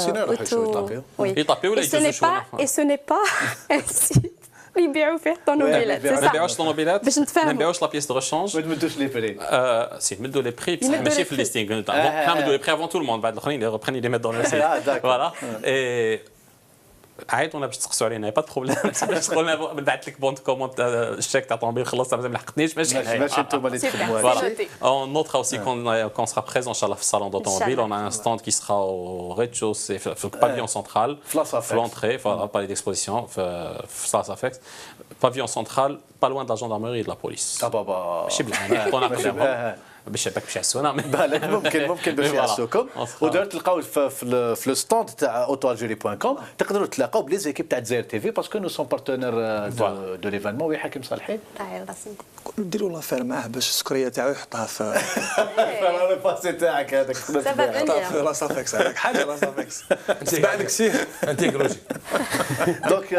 Et ce n'est pas un site اللي يبيعوا فيه طوموبيلات. ما نبيعوش طوموبيلات. باش نتفاهموا. ما نبيعوش لا بيس دو ريشانج. ما تمدوش لي بري. سي نمدوا لي بري ماشي في الليستينغ. نمدوا لي بري avant tout le monde. بعد الاخرين يبرennent les mettre dans le site. Voilà. Et عيط ولا باش تسقسوا علينا با بروبليم باش تقول لنا نبعث لك بونت كوموند الشيك تاع طوموبيل خلصت ما لحقتنيش ماشي ماشي انتم اللي تخدموا هذا الشيء. On notera aussi qu'on sera présent inchallah في الصالون d'automobile. On a un stand qui sera au rez-de-chaussée, في le pavillon central, في l'entrée, au palais d'exposition, في Salle Safex. Pavillon central, pas loin de la gendarmerie et de la police. Ah bah ماشي بالعاني حطونا قدامهم باش هكاك باش يحسونا بالك ممكن باش يحسوكم. ودار تلقاو في لو ستاند تاع autoalgerie.com تقدروا تلاقاو بلي زيكيب تاع دزاير تي في باسكو نو سون بارتنير دو ليفينمون. وي حكيم صالحي طاير راسي نديروا لافير معاه باش السكريه تاعو يحطها في انا الباسي تاعك هذاك في لاسافيكس هذاك حاجه لاسافيكس بعدك سير انت كروجي. دونك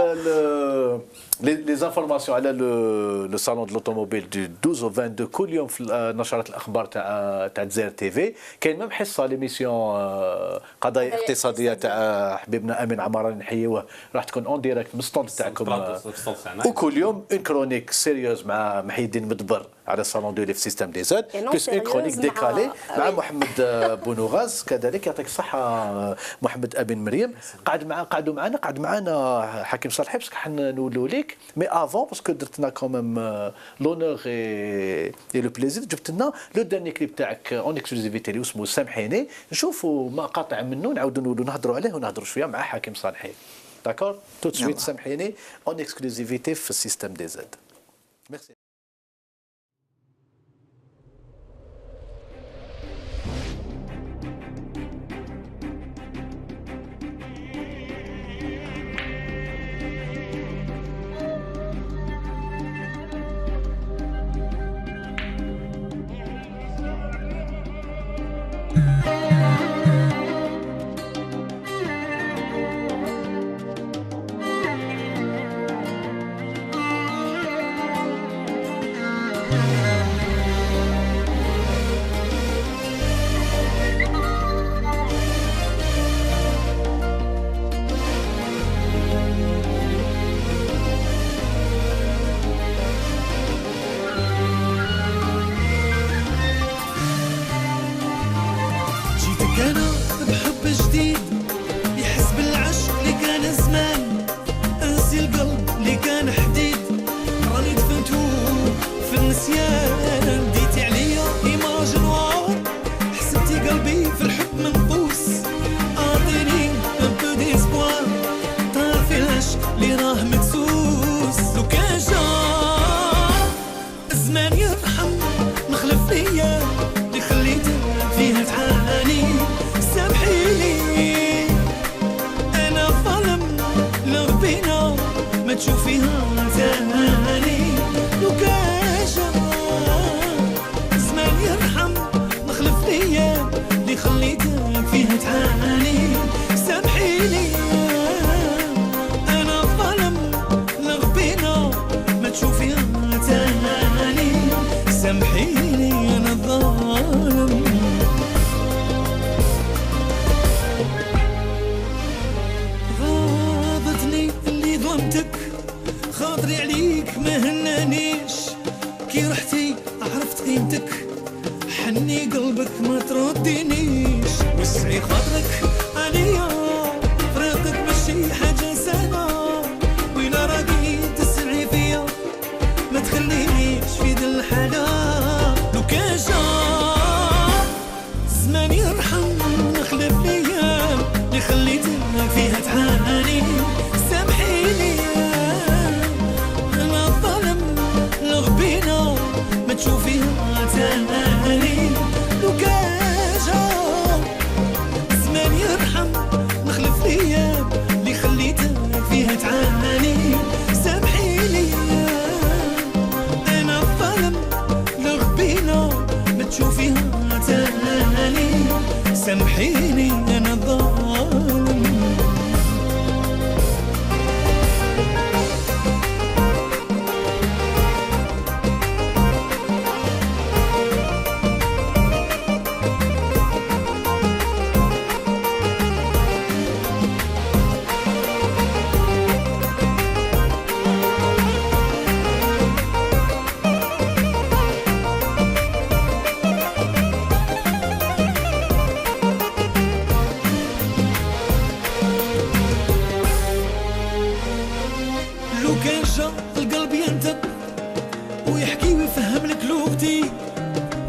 les informations على لو صالون دو لوتوموبيل دو 12 و 22 كل يوم في نشرات الاخبار تاع دزاير تي في. كاين ميم حصه ليميسيون قضايا اقتصاديه تاع حبيبنا امين عمران نحيوه راح تكون اون ديريكت من الستوند تاعكم. وكل يوم اون كرونيك سيريوز مع محي الدين مدبر على الصالون دو لي في سيستم دي زاد بلس اون كرونيك ديكالي مع محمد بونوغاز كذلك يعطيك الصحه محمد ابن مريم. قعدوا معنا حكيم صالحي باسكو حنولوا ليك مي افون باسكو درت لنا كوميم لونور اي لو بليزير جبت لنا لو داني كليب تاعك اون اكسكلوزيفيتي اللي اسمه سامحيني نشوفوا مقاطع منه نعاودوا نهضروا عليه ونهضروا شويه مع حكيم صالحي. داكور تو سويت سامحيني اون اكسكلوزيفيتي في السيستم دي زاد. ميرسي.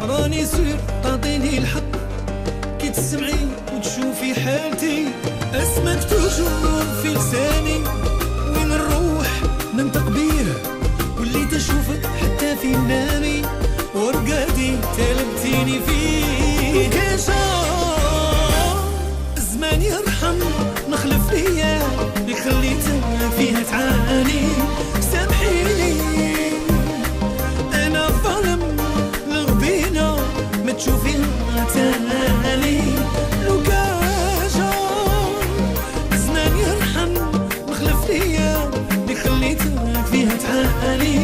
راني سير تعطيني الحق كي تسمعي وتشوفي حالتي اسمك توجور في لساني وين نروح ننطق بيه واللي تشوفك حتى في منامي ورقادي تلبتيني فيه كاشا الزمان يرحم نخلف ليا اللي خليتها فيها تعاني سامحيني انا ظالم لغبينا ما تشوفيها تاني لو كاشا الزمان يرحم نخلف ليا اللي خليتها فيها تعاني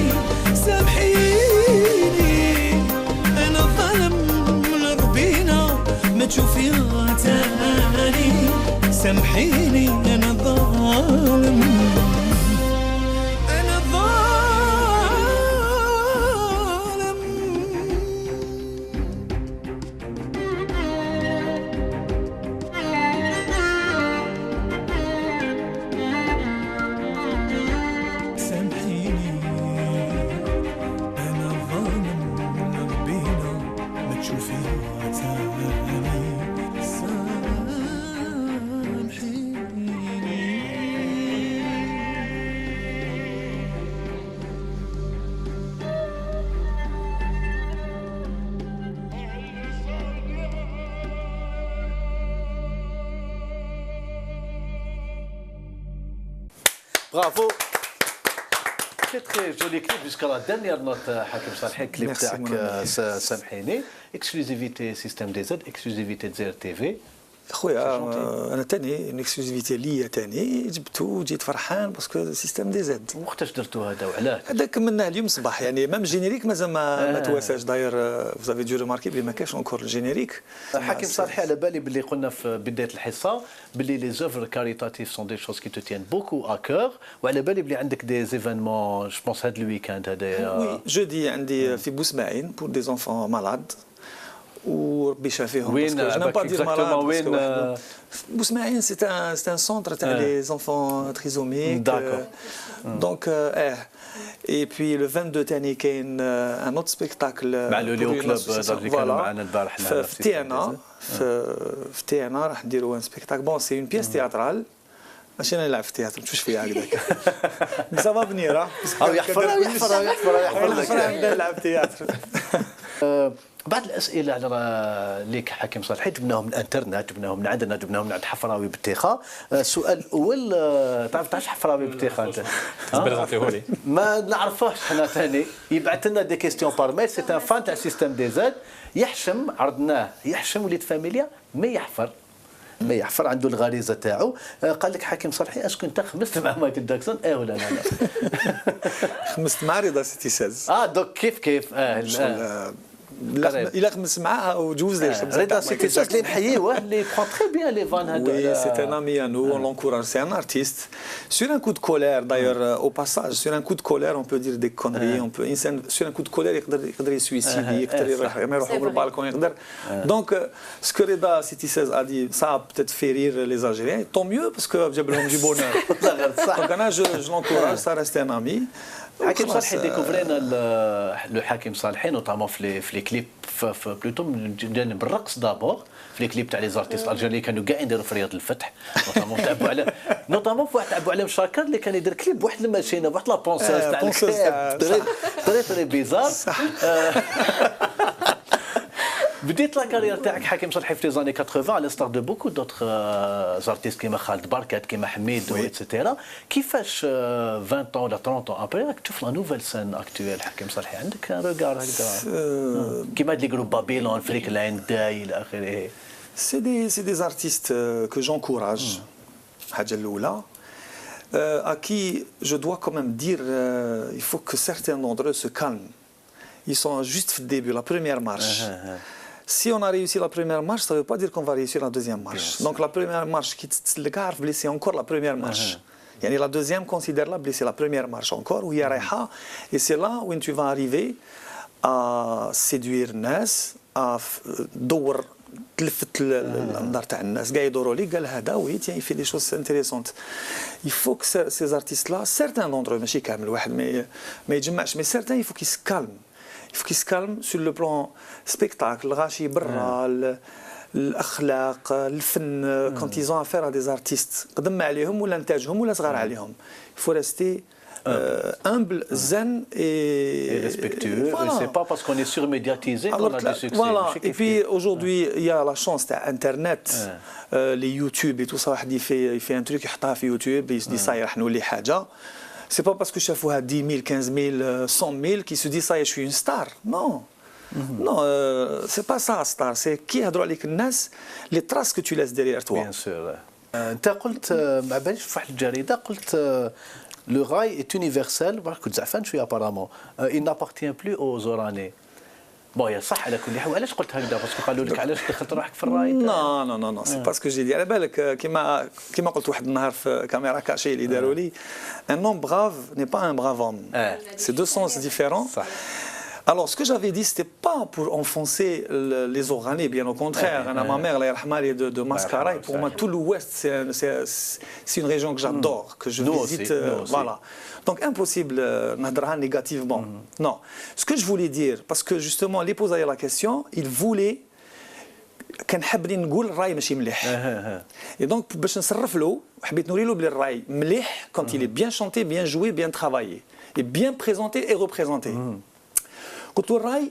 سامحيني انا ظالم لربينا ما تشوفيها تاني سامحيني انا ظالم انا ظالم سامحيني انا ظالم لربينا ما تشوفيها تاني Bravo. Très très joli clip jusqu'à la dernière note Hakim Salhi, clip تاعك سامحيني exclusivité système des aides exclusivité de ZRTV. خويا انا تاني ان اكسكلوزيفيتي ليا تاني جبتو وجيت فرحان باسكو سيستم دي زد. وقتاش درتو هذا وعلاه؟ هذاك منه اليوم صباح يعني ميم جينيريك مازال ما تواساش داير فوزافي دو ريماركي بلي ما كاش اونكور الجينيريك. حكيم صالحي على بالي باللي قلنا في بدايه الحصه باللي لي زوفر كاريتاتيف سون دي شوز كي تو تيان بوكو ا كور وعلى بالي باللي عندك دي زيفينمون جو بونس هذا الويكاند هذا. وي جودي عندي في بوسماعين بور دي زونفون مالاد وربي يشافيهم. وين وين بوسماعين سي ان سونتر تاع لي زونفون تريزوميك. داكور. دونك اي بي لو 22 تاني كاين ان اوت سبيكتاكل مع لو كلوب اللي كانوا معنا البارح في تيانا في تيانا راح نديروا ان سبيكتاكل بون سي اون بيس تياترال ماشي انا نلعب في التياتر مش فيا هكذاك سافا بنيره يحفر نبدا نلعب تياتر. بعض الاسئله على ليك حكيم صالحي جبناهم من الانترنت جبناهم من عندنا جبناهم من عند حفراوي بالتيخا. السؤال الاول تعرف حفراوي بالتيخا انت؟ بريزونتيهولي ما نعرفوش حنا ثاني يبعث لنا دي كيستيون بار ميل سي ان فان تاع سيستم دي زاد يحشم عرضناه يحشم وليد فاميليا ما يحفر عنده الغريزه تاعو. قال لك حكيم صالحي اسكو انت خمست مع مايكل جاكسون ولا لا؟ خمست مع رضا سيتي ساز. دوك كيف il a خمس معاها وجوز ليش رضا سيتي ساز اللي نحييوه اللي برون تري بيان لي فان هذا. Oui, c'est un ami à nous, on l'encourage, c'est un artiste. Sur un coup de colère, d'ailleurs, au passage, sur un coup de colère, on peut dire des conneries, on peut, sur un coup de colère, يقدر يسويسيدي, يقدر يروح بالبالكون, يقدر. Donc, ce que Reda City 16 a dit, ça a peut-être fait rire les Algériens, tant mieux, parce que جاب لهم du bonheur. Donc, أنا je l'encourage, ça reste un ami. حكيم صالحي ديكوفرينا لو حكيم صالحي نوطامون في لي كليب بلوتو من جانب الرقص دابور في لي كليب تاع لي زارتيست الجيريين كانوا كاع يديروا في رياض الفتح نوطامون في واحد ابو علم شاكر اللي كان يدير كليب بواحد الماشينه بواحد لابونسوز تاع الكتاب تري بيزار. بديت لا كارير تاعك حكيم صالحي في لي 80 على ستار دو بوكو دوتر زارتيست كيما خالد بركات كيما حميد وإتسيتيرا. كيفاش 20 ولا 30 ابري راك تشوف لا نوفيل سين اكتويل حكيم صالحي عندك روغار هكذا كيما هاد لي جروب بابيلون فريك لاين داي الى اخره؟ سي دي ارتيست كو جونكوراج الحاجه الاولى. À qui je dois quand même dire il faut que certains d'entre eux se calment. Ils sont juste au début, la première marche. Si on a réussi la première marche, ça ne veut pas dire qu'on va réussir la deuxième marche. Donc la première marche, c'est encore la première marche. Et la deuxième, considère-la, c'est la première marche encore, où il y a Reha. Et c'est là où tu vas arriver à séduire Nas, à d'or. تلفت النظر تاع الناس كاع يدوروا لي قال هذا وي تي في دي شوز انتريسونت. il faut que ces artistes là certains d'entre eux ماشي كامل واحد ما يجمعش mais certains il faut qu'ils se calment. Il il faut qu'il se calme sur le plan spectacle, الغاشي برا الاخلاق الفن quand ils ont affaire à des artistes قدم عليهم ولا انتاجهم ولا صغار عليهم. Il faut rester humble, zen et respectueux. Voilà. C'est pas parce qu'on est surmédiatisé qu'on a du succès. Voilà. Et puis aujourd'hui, il y a la chance d'Internet, les YouTube et tout ça. Il fait un truc, il fait sur YouTube, il se dit ça, il y a حاجة. C'est pas parce que je fais 10 000, 15 000, 100 000 qu'il se dit ça, je suis une star. Non. Non, c'est pas ça, star. C'est qui a droit à les traces que tu laisses derrière toi. Bien sûr. انت قلت ما باليش في واحد الجريده قلت لو راي est universel كنت زعفان شويه apparemment il n'appartient plus aux Oranais. بون يا صح على كل حال علاش قلت هكذا باسكو قالوا لك علاش دخلت روحك في الراي نو نو نو نو سي با سكو جي دي على بالك كيما قلت واحد النهار في كاميرا كاشي اللي داروا لي ان نون براف ني با ان براف هوم سي دو سونس ديفيرون. Alors, ce que j'avais dit, ce n'était pas pour enfoncer les Oranais, bien au contraire. Ma mère, de Mascara, et pour moi, tout l'Ouest, c'est une région que j'adore, que je visite. Voilà. Donc, impossible de négativement. Non. Ce que je voulais dire, parce que justement, les posaient la question, ils voulaient كنحب نقول الراي ماشي مليح. Et donc باش نصرف له حبيت نوري له بلي الراي مليح quand il est bien chanté, bien joué, bien travaillé et bien présenté et représenté. Quand le rail,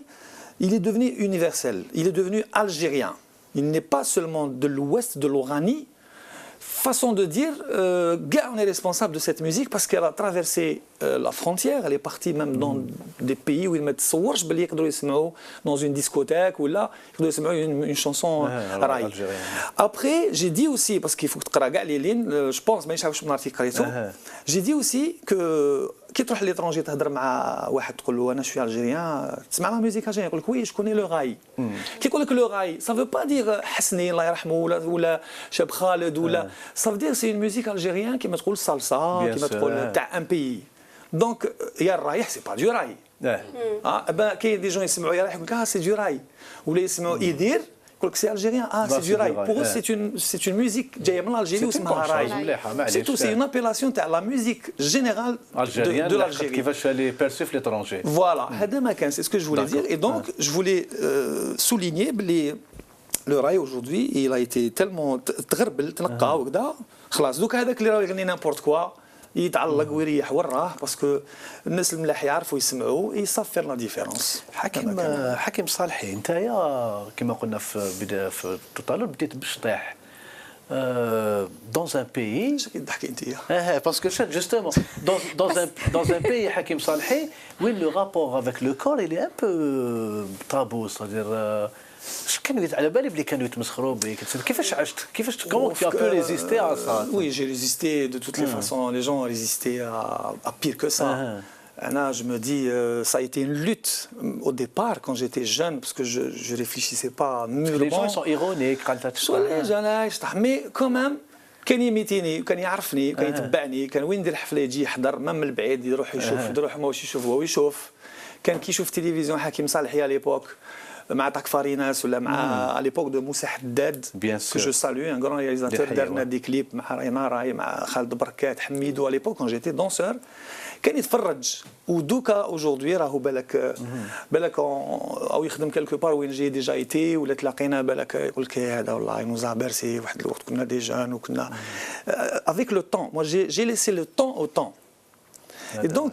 il est devenu universel, il est devenu algérien. Il n'est pas seulement de l'ouest de l'Oranie. Façon de dire, on est responsable de cette musique parce qu'elle a traversé la frontière, elle est partie même dans des pays où ils mettent Sourch, dans une discothèque ou là, une chanson rail. Après, j'ai dit aussi, parce qu'il faut que tu regardes les lignes, je pense, mais je ne sais pas, j'ai dit aussi que كي تروح لl'étranger تهضر مع واحد تقول له انا شوي الجيريان تسمع لا ميوزيك الجيريان يقول لك وي جو كوني لو راي كي يقول لك لو راي سا فو با دير حسني الله يرحمه ولا شاب خالد ولا سا فو دير سي اون ميوزيك الجيريان كيما تقول صلصه كيما تقول تاع ان بيي دونك يا الرايح سي با دو راي كاين دي جون يسمعوا يا رايح يقول لك سي دو راي ولا يسمعوا يدير c'est algérien, c'est du rail. Pour eux, c'est une musique جايه من الجيري واسمها راي. C'est tout, c'est une appellation تاع la musique générale de l'Algérie. كيفاش لي بيرسيف ليترونجي. Voilà, هذا ما كان, c'est ce que je voulais dire. Et donc, je voulais souligner بلي le rail aujourd'hui, il a été tellement تغربل تنقى وكذا خلاص دوك هذاك اللي راه يغني نيمبورت كوا يتعلق ويريح وراه باسكو الناس الملاح يعرفوا يسمعوا يصفر لا ديفيرونس. حكيم صالحي انت كما قلنا في توتالور بديت باش طيح dans un pays تحكي انت parce que justement dans un pays حكيم صالحي où le rapport avec le corps il est un peu tabou, c'est-à-dire كانوا على بالي بلي كانوا يتمسخروا بك كيفاش عشت كيفاش comment tu as pu résister à ça? Oui, j'ai résisté de toutes les façons, les gens ont résisté à pire que ça. Là, je me dis, ça a été une lutte au départ quand j'étais jeune, parce que je ne réfléchissais pas mûrement. Les gens sont ironiques quand tu mais quand même, كان يميتيني وكان يعرفني وكان يتبعني كان وين ندير حفله يجي يحضر من البعيد يروح يشوف يروح ما واش يشوف هو يشوف كان كي يشوف تلفزيون حكيم صالحي على ليبوك مع تكفاريناس ولا مع à l'époque de Moussa Haddad que je salue, un grand réalisateur dernier des clips مع رينا راي مع خالد بركات حميدو à l'époque quand j'étais danseur كان يتفرج ودوكا aujourd'hui راهو بالك او يخدم quelque part وين جي ديجا ايتي ولا تلاقينا بالك يقول لك هذا والله نوزع بيرسي واحد الوقت كنا دي جان وكنا avec le temps moi j'ai laissé le temps au temps. Et donc,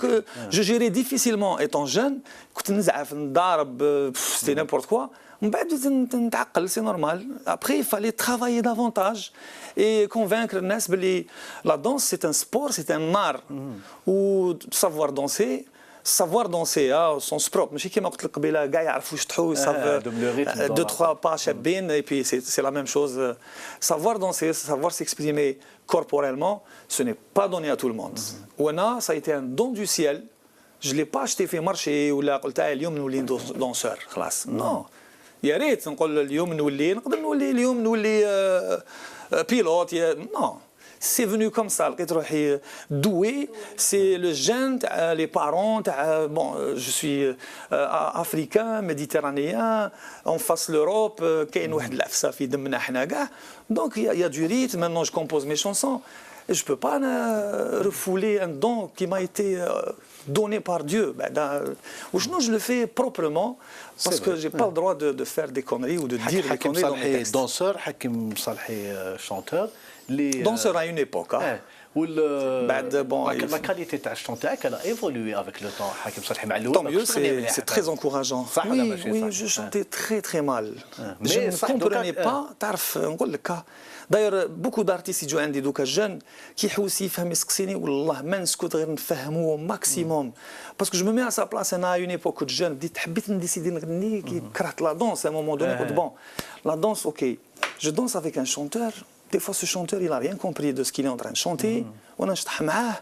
je gérais difficilement étant jeune. كنت نزعف نضارب c'était n'importe quoi. من بعد نتعقل c'est normal. Après, il fallait travailler davantage et convaincre الناس بلي la danse c'est un sport, c'est un art. Ou savoir danser. Savoir danser sens propre ماشي كيما قلت لك قبيله كاع يعرفوا يشطحوا يصاف 2-3 pas شابين et puis c'est la même chose. Savoir danser, savoir s'exprimer corporellement, ce n'est pas donné à tout le monde. وانا ça a été un don du ciel. Je l'ai pas acheté في marché ولا قلت اليوم نولي danseur خلاص. Non. يا ريت نقول اليوم نولي نقدر نولي اليوم نولي بيلوت non. C'est venu comme ça, doué, c'est le gène, les parents, bon, je suis africain, méditerranéen, en face l'Europe, donc il y a du rythme, maintenant je compose mes chansons, et je ne peux pas refouler un don qui m'a été donné par Dieu. Ou sinon, je le fais proprement parce que je n'ai pas le droit de faire des conneries ou de dire des conneries dans mes textes. danseur, Hakim Salhi chanteur. Danseur à une époque. Hein. La qualité de chanter, elle a évolué avec le temps. Hakim Salhi Ma'loum. Tant mieux, c'est très encourageant. Oui, je chantais très très mal. Je ne comprenais pas. D'ailleurs, beaucoup d'artistes يجوا عندي دوكا جون كيحوس يفهم يسقسيني والله ما نسكت غير نفهمو ماكسيموم باسكو جو مي ا سا بلاص انا اون ايبوك جون بديت حبيت نديسيدي نغني كي كرهت لا دونس ا مومون دوني قلت بون لا دونس اوكي جو دونس افيك ان شونتور دي فوا سو شونتور il a rien compris de ce qu'il est en train de chanter وانا نشطح معاه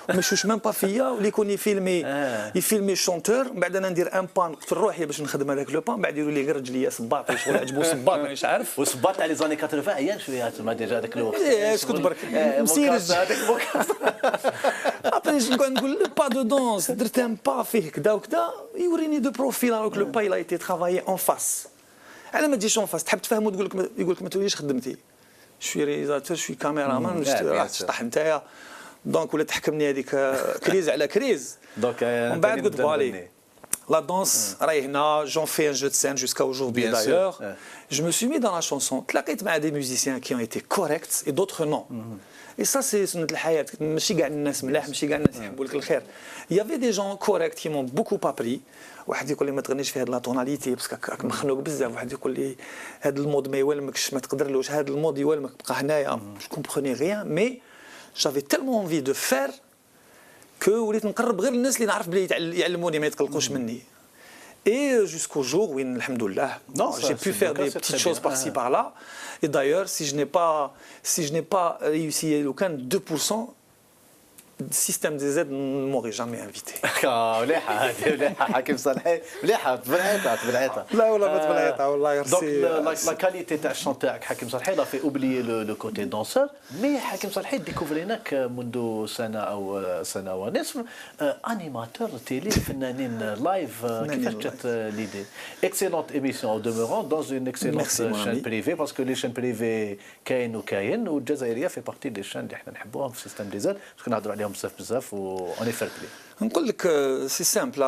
ما يشوش ميم با فيا واللي يكون يفيلمي شونتور من بعد انا ندير ان بان قلت لروحي باش نخدم هذاك لو بان بعد يقولوا لي غير رجليا صباط شغل عجبو صباط مانيش عارف وصباط تاع لي زاني 80 عيان شويه تما ديجا هذاك الوقت اسكت برك مسيرج ابري نقول با دو دونس درت ان با فيه كذا وكذا يوريني دو بروفيل الوغ لو با il a été travaillé en face على ما تجيش اون فاس تحب تفهمو يقول لك ما توليش خدمتي شوي ريزاتور شوي كاميرامان شطح نتايا دونك ولا تحكمني هذيك كريز على كريز دونك ومن بعد قلت بالي لا دانس راهي هنا جون في ان جو دو سين جوسكا aujourd'hui d'ailleurs je me suis mis dans la chanson تلاقيت مع des musiciens qui ont été corrects et d'autres non et ça c'est سنة الحياة ماشي كاع الناس ملاح ماشي كاع الناس يحبوا لك الخير il y avait des gens corrects qui m'ont beaucoup appris واحد يقول لي ما تغنيش في هذه لا توناليتي باسكو راك مخنوق بزاف واحد يقول لي هذا المود ما يولمكش ما تقدرلوش هذا المود يولمك بقى هنايا je comprenais rien mais j'avais tellement envie de faire que وليت نقرب غير الناس اللي نعرف بلي يعلموني ما يتقلقوش مني et jusqu'au jour où alhamdoulilah j'ai pu faire des petites choses par-ci par-là et d'ailleurs si je n'ai pas réussi aucun 2% السيستم دي زد ne m'aurait jamais invité. مليحه حكيم صالحي مليحه تبلعيطه لا ولا ما تبلعيطه والله يرسي دونك لا كاليتي تاع الشون تاعك حكيم صالحي لا في اوبليي لو كوتي دانسور مي حكيم صالحي ديكوفريناك منذ سنه او سنه ونصف انيماتور تيلي فنانين لايف كيفاش جات ليدي اكسيلونت ايميسيون او دومورون دون اون اكسيلونت شين بريفي باسكو لي شين بريفي كاين والجزائريه في بارتي دي شين اللي احنا نحبوهم في السيستم دي زد باسكو نهضروا عليهم بزاف اوني فير بلي نقول لك سي سامبل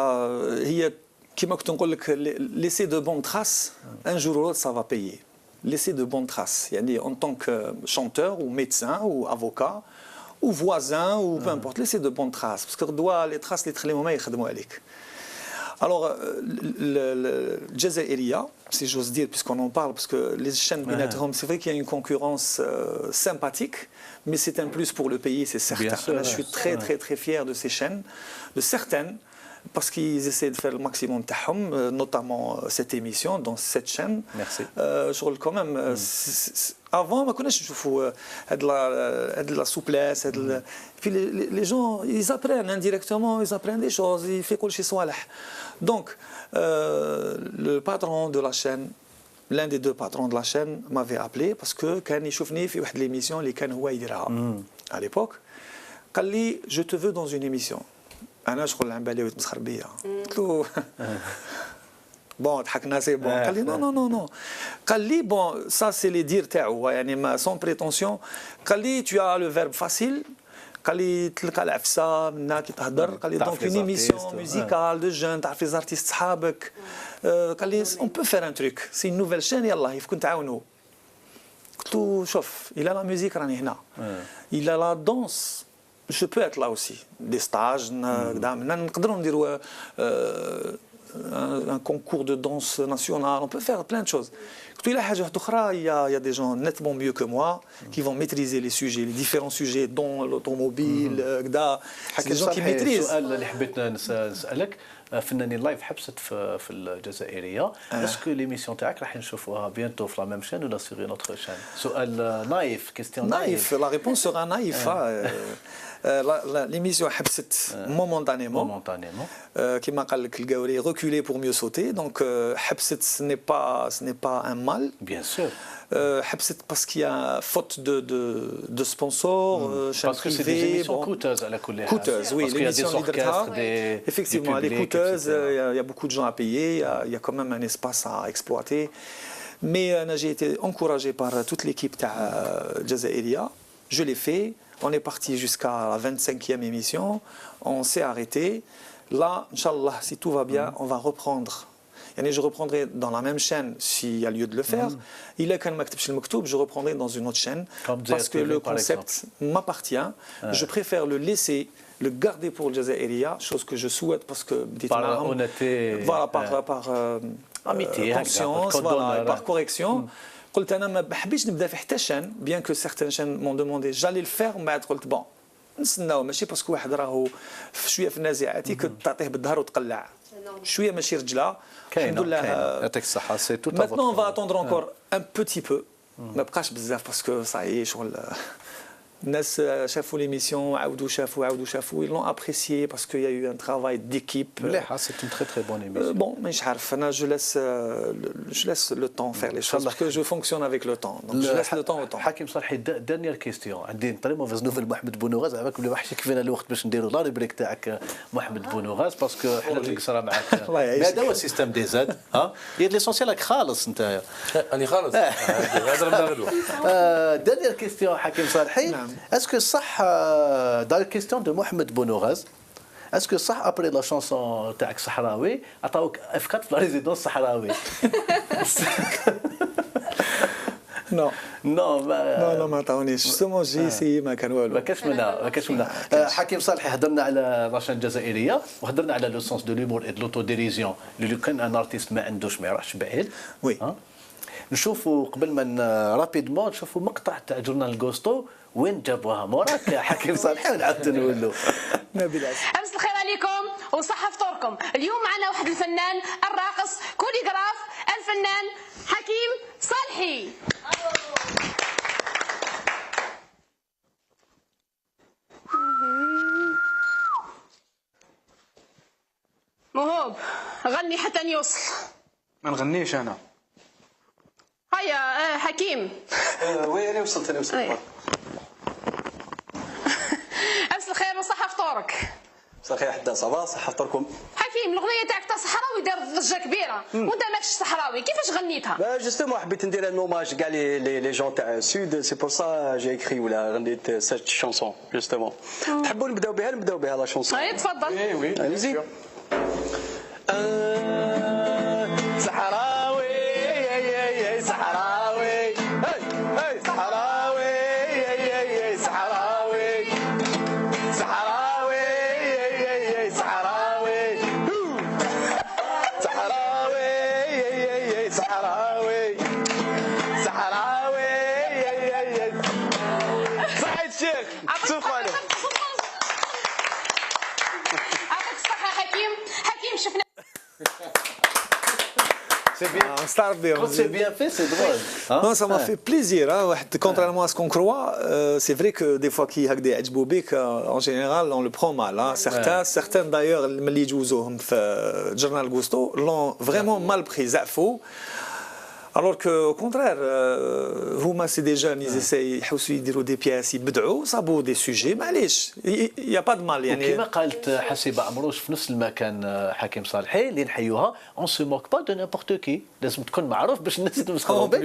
هي كيما كنت نقول لك ليسي دو بون تراس ان جور او سا فا بايي ليسي دو بون تراس يعني اون طونك شونتور ou médecin ou avocat ou voisin ou peu importe laisser de bonnes traces parce que غدوه لي تراس اللي تخليهم ما يخدموا عليك alors الجزائريه si j'ose dire puisqu'on en parle parce que les chaînes بيناتهم c'est vrai qu'il y a une concurrence sympathique mais c'est un plus pour le pays c'est certain je suis très très très fier de ces chaînes de certaines parce qu'ils essaient de faire le maximum تاعهم notamment cette émission dans cette chaîne merci شغل quand même avant ما كناش نشوفوا هاد la souplesse puis les gens ils apprennent indirectement ils apprennent des choses يفيقوا لشي صوالح donc le patron de la chaîne l'un des deux patrons de la chaîne m'avait appelé parce que كان يشوفني في واحد l'émission اللي كان هو يديرها à l'époque قال لي je te veux dans une émission انا شغل عم بالي ويتمسخر بيا قلت له بون ضحكنا سي بون قال لي نو نو نو قال لي بون سا سي لي دير تاعو يعني ما سون بريتونسيون قال لي tu as le verbe facile قال لي تلقى العفسه منا كي تهضر قال لي دونك اون ايميسيون ميوزيكال دو جون تعرف لي زارتيست صحابك قال لي اون بو فير ان تروك سي نوفيل شين يلاه يمكن تعاونوا قلت له شوف الى لا ميوزيك راني هنا الى لا دونس je peux être là aussi des stages نقدروا نديروا un concours de danse national on peut faire plein de choses قلت له حاجه اخرى il y a des gens nettement mieux que moi qui vont maîtriser les sujets les différents sujets dont l'automobile كذا des gens qui maîtrisent السؤال اللي حبيت نسالك فنانين لايف حبست في الجزائريه اسكو ليميسيون تاعك راح نشوفوها بيانتو في لا ميم شين ولا سيغ نوتر شين سؤال نايف كيستيون نايف لا ريبونس سورا نايف l'émission حبست momentanément كما قال لك القاوري reculer pour mieux sauter donc حبست ce n'est pas un mal bien sûr حبست parce qu'il y a faute de sponsors chaîne parce que c'est des émissions coûteuses à la couleur coûteuses oui l'émission effectivement elle est coûteuse il y a beaucoup de gens à payer il y a quand même un espace à exploiter mais j'ai été encouragé par toute l'équipe تاع الجزائريه je l'ai fait On est parti jusqu'à la 25e émission. On s'est arrêté. Là, Inch'Allah, si tout va bien, on va reprendre. Je reprendrai dans la même chaîne s'il y a lieu de le faire. Il est quand même je reprendrai dans une autre chaîne parce que le concept m'appartient. Je préfère le laisser, le garder pour le Jazairiya, chose que je souhaite parce que par honnêteté, voilà, par amitié, conscience, voilà, par correction. قلت انا ما بحبيش نبدا في حتى شان بيان كو سيغتان شان مون دوموندي جالي الفير ومن بعد قلت بون نستناو ماشي باسكو واحد راهو شويه في النازعات تعطيه بالظهر وتقلع شويه ماشي رجله الحمد لله يعطيك الصحه سي تو maintenant on va attendre encore un petit peu ما بقاش بزاف باسكو صاي شغل الناس شافوا l'émission عاودوا شافوا ils l'ont apprécié parce qu'il y a eu un travail d'équipe. مليحه c'est une très bonne émission. Bon, مش عارف انا je laisse le temps faire les choses parce que je fonctionne avec le temps. Donc je laisse le temps au temps. حكيم صالحي dernière question عندي طري موفيز نوفل محمد بونوغاز عافاك ولا وحشك فينا الوقت باش نديروا لا ريبريك تاعك محمد بونوغاز باسكو حنا القصره معاك. هذا هو السيستم دي زاد ها هي ليسونسيال راك خالص انت راني خالص هذا نبدا غدوه. dernière question حكيم صالحي. Est-ce que ça, dans la question de Mohamed Bounougaz, est-ce que ça, après la chanson تاعك صحراوي, عطاوك F4 في la résidence صحراوي? Non. Non, ما عطاونيش. Justement, j'ai essayé ما كان والو. ما كاش منها. حكيم صالحي هضرنا على لاشين الجزائريه وهضرنا على لو سونس دو لومور اي دو لوتوديريزيون اللي كان ان ارتيست ما عندوش ما يروحش بعيد. وي. نشوفوا قبل ما رابيدمون نشوفوا مقطع تاع جورنال غوستو وين جابوها موراك يا حكيم صالحي ونعاود نولوا. نبيل امس الخير عليكم وصحة فطوركم. اليوم معنا واحد الفنان الراقص كوليغراف الفنان حكيم صالحي. موهوب غني حتى يوصل. ما نغنيش انا. هيا حكيم. وين انا وصلت امس الخير وصحة فطورك. مساء الخير حدا صباح صحة فطوركم. حكيم الاغنيه تاعك تاع صحراوي دارت ضجه كبيره وانت ماكش صحراوي كيفاش غنيتها؟ جوستومون حبيت ندير ان اوماج كاع لي جون تاع السود سي بور سا جي اكري ولا غنيت سيت شونسون جوستومون. تحبوا نبداو بها لا شونسون؟ اي تفضل. وي نزيد. صحراوي صحراوي هاي صحراوي صحراوي صحراوي صحراوي صحراوي صحراوي صحراوي صحيت الشيخ سوقوا عليه. عطيك الصحة حكيم شفنا. C'est bien. Quand c'est bien fait, c'est drôle. Non, ça m'a fait plaisir. Contrairement à ce qu'on croit, c'est vrai que des fois, qui a des Hajboubik, en général, on le prend mal. Certains d'ailleurs, le journal Gusto, l'ont vraiment mal pris. Alors qu'au contraire, c'est des jeunes, ils essayent de des pièces, ils بدعوا, صابوا des sujets, معليش, il n'y a pas de mal. وكما قالت حسيبة عمروش في نفس المكان حكيم صالحي اللي نحيوها on se moque pas de n'importe qui لازم تكون معروف باش الناس يتمسخروا بك.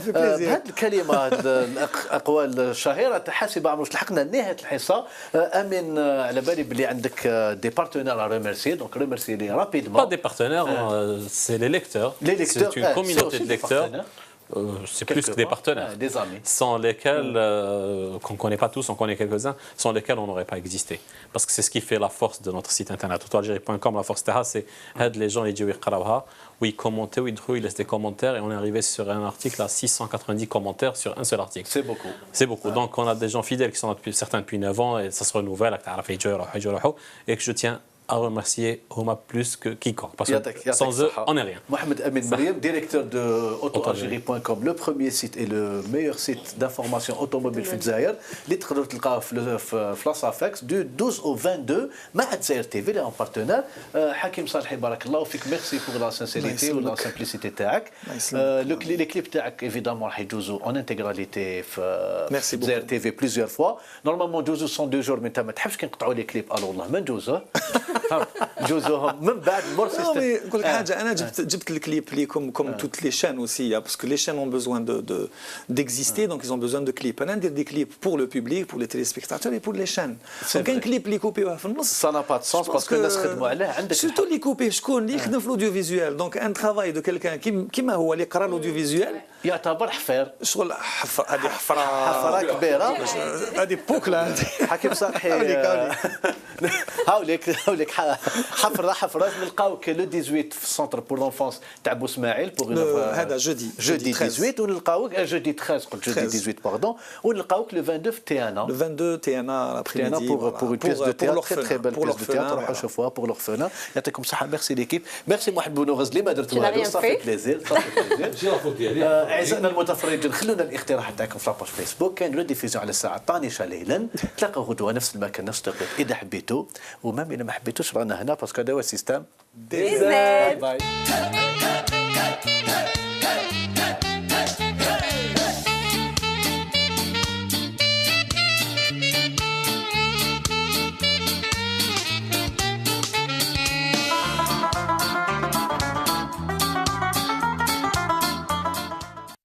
بهذه الكلمة الأقوال الشهيرة تاع حسيبة عمروش لحقنا لنهاية الحصة. أمين على بالي بلي عندك دي بارتنير ا ريميرسي دونك ريميرسي لي رابيدمون. Pas des partenaires, c'est les lecteurs. C'est une communauté de lecteurs. C'est plus que des partenaires. Des amis. Sans lesquels, qu'on ne connaît pas tous, on connaît quelques-uns, sans lesquels on n'aurait pas existé. Parce que c'est ce qui fait la force de notre site internet. Autoalgérie.com, la force c'est aide les gens, les dieux, où ils commentent, où ils laissent des commentaires, et on est arrivé sur un article à 690 commentaires sur un seul article. C'est beaucoup. C'est beaucoup. Donc on a des gens fidèles qui sont là certains depuis 9 ans, et ça se renouvelle, et que je tiens à remercier Homa plus que quiconque. Parce que sans eux, on n'est rien. Mohamed Amin Mariam, directeur de autoalgérie.com, le premier site et le meilleur site d'information automobile في الجزائر اللي تقدروا تلقاوه في فلاسافكس du 12 au 22 مع الجزائر تي في اللي ان بارتنير. حكيم صالحي بارك الله فيك ميرسي بور لا سانسيريتي ولا سامبليسيتي تاعك. لي كليب تاعك ايفيدامون راح يجوزوا اون انتيغراليتي في الجزائر تي في بليزيور فوا. نورمالمون جوزوا 102 جور من انت ما تحبش كي نقطعوا لي كليب الو والله ما نجوزوه. جوزهم من بعد مور Non, سيستم. mais نقول لك حاجه انا جبت الكليب ليكم comme toutes les chaînes aussi parce que les chaînes ont besoin d'exister donc ils ont besoin de clips انا ندير دي كليب pour le public pour les téléspectateurs et pour les chaînes donc كاين كليب اللي كوبيوه في النص Ça n'a pas de sens parce que الناس خدموا عليه عندك surtout اللي كوبي شكون اللي يخدم في الاوديوفيزيوال دونك ان ترافاي دو كيلكان كيما هو اللي قرا الاوديوفيزيوال يعتبر حفير شغل هذه حفره حفره كبيره. هذه بوكله حكيم صالحي هاوليك حفرات نلقاوك لو 18 في السونتر بور لونفونس تاع بوسماعيل بوغ هذا جودي 18 ونلقاوك جودي 13 قلت جودي 18 باردون ونلقاوك لو 22 في تيانا le 22 تيانا لابريميدي pour une pièce de théâtre très très belle pièce de théâtre روحوا شوفوها pour l'orphelin. يعطيكم الصحة. ميرسي ليكيب. ميرسي محمد بن غزلي ما درتوا هذا صافي بليزير أعزائنا المتفرجين خلونا الاقتراح تاعكم في لاباج فيسبوك. كاين لو ديفيزيون على الساعة 12 ليلا. تلاقوا غدوة نفس المكان نفس التوقيت إذا حبيتوا ومام إذا ما حبيتوش رانا هنا باسكو هذا هو السيستم. دي زد. باي.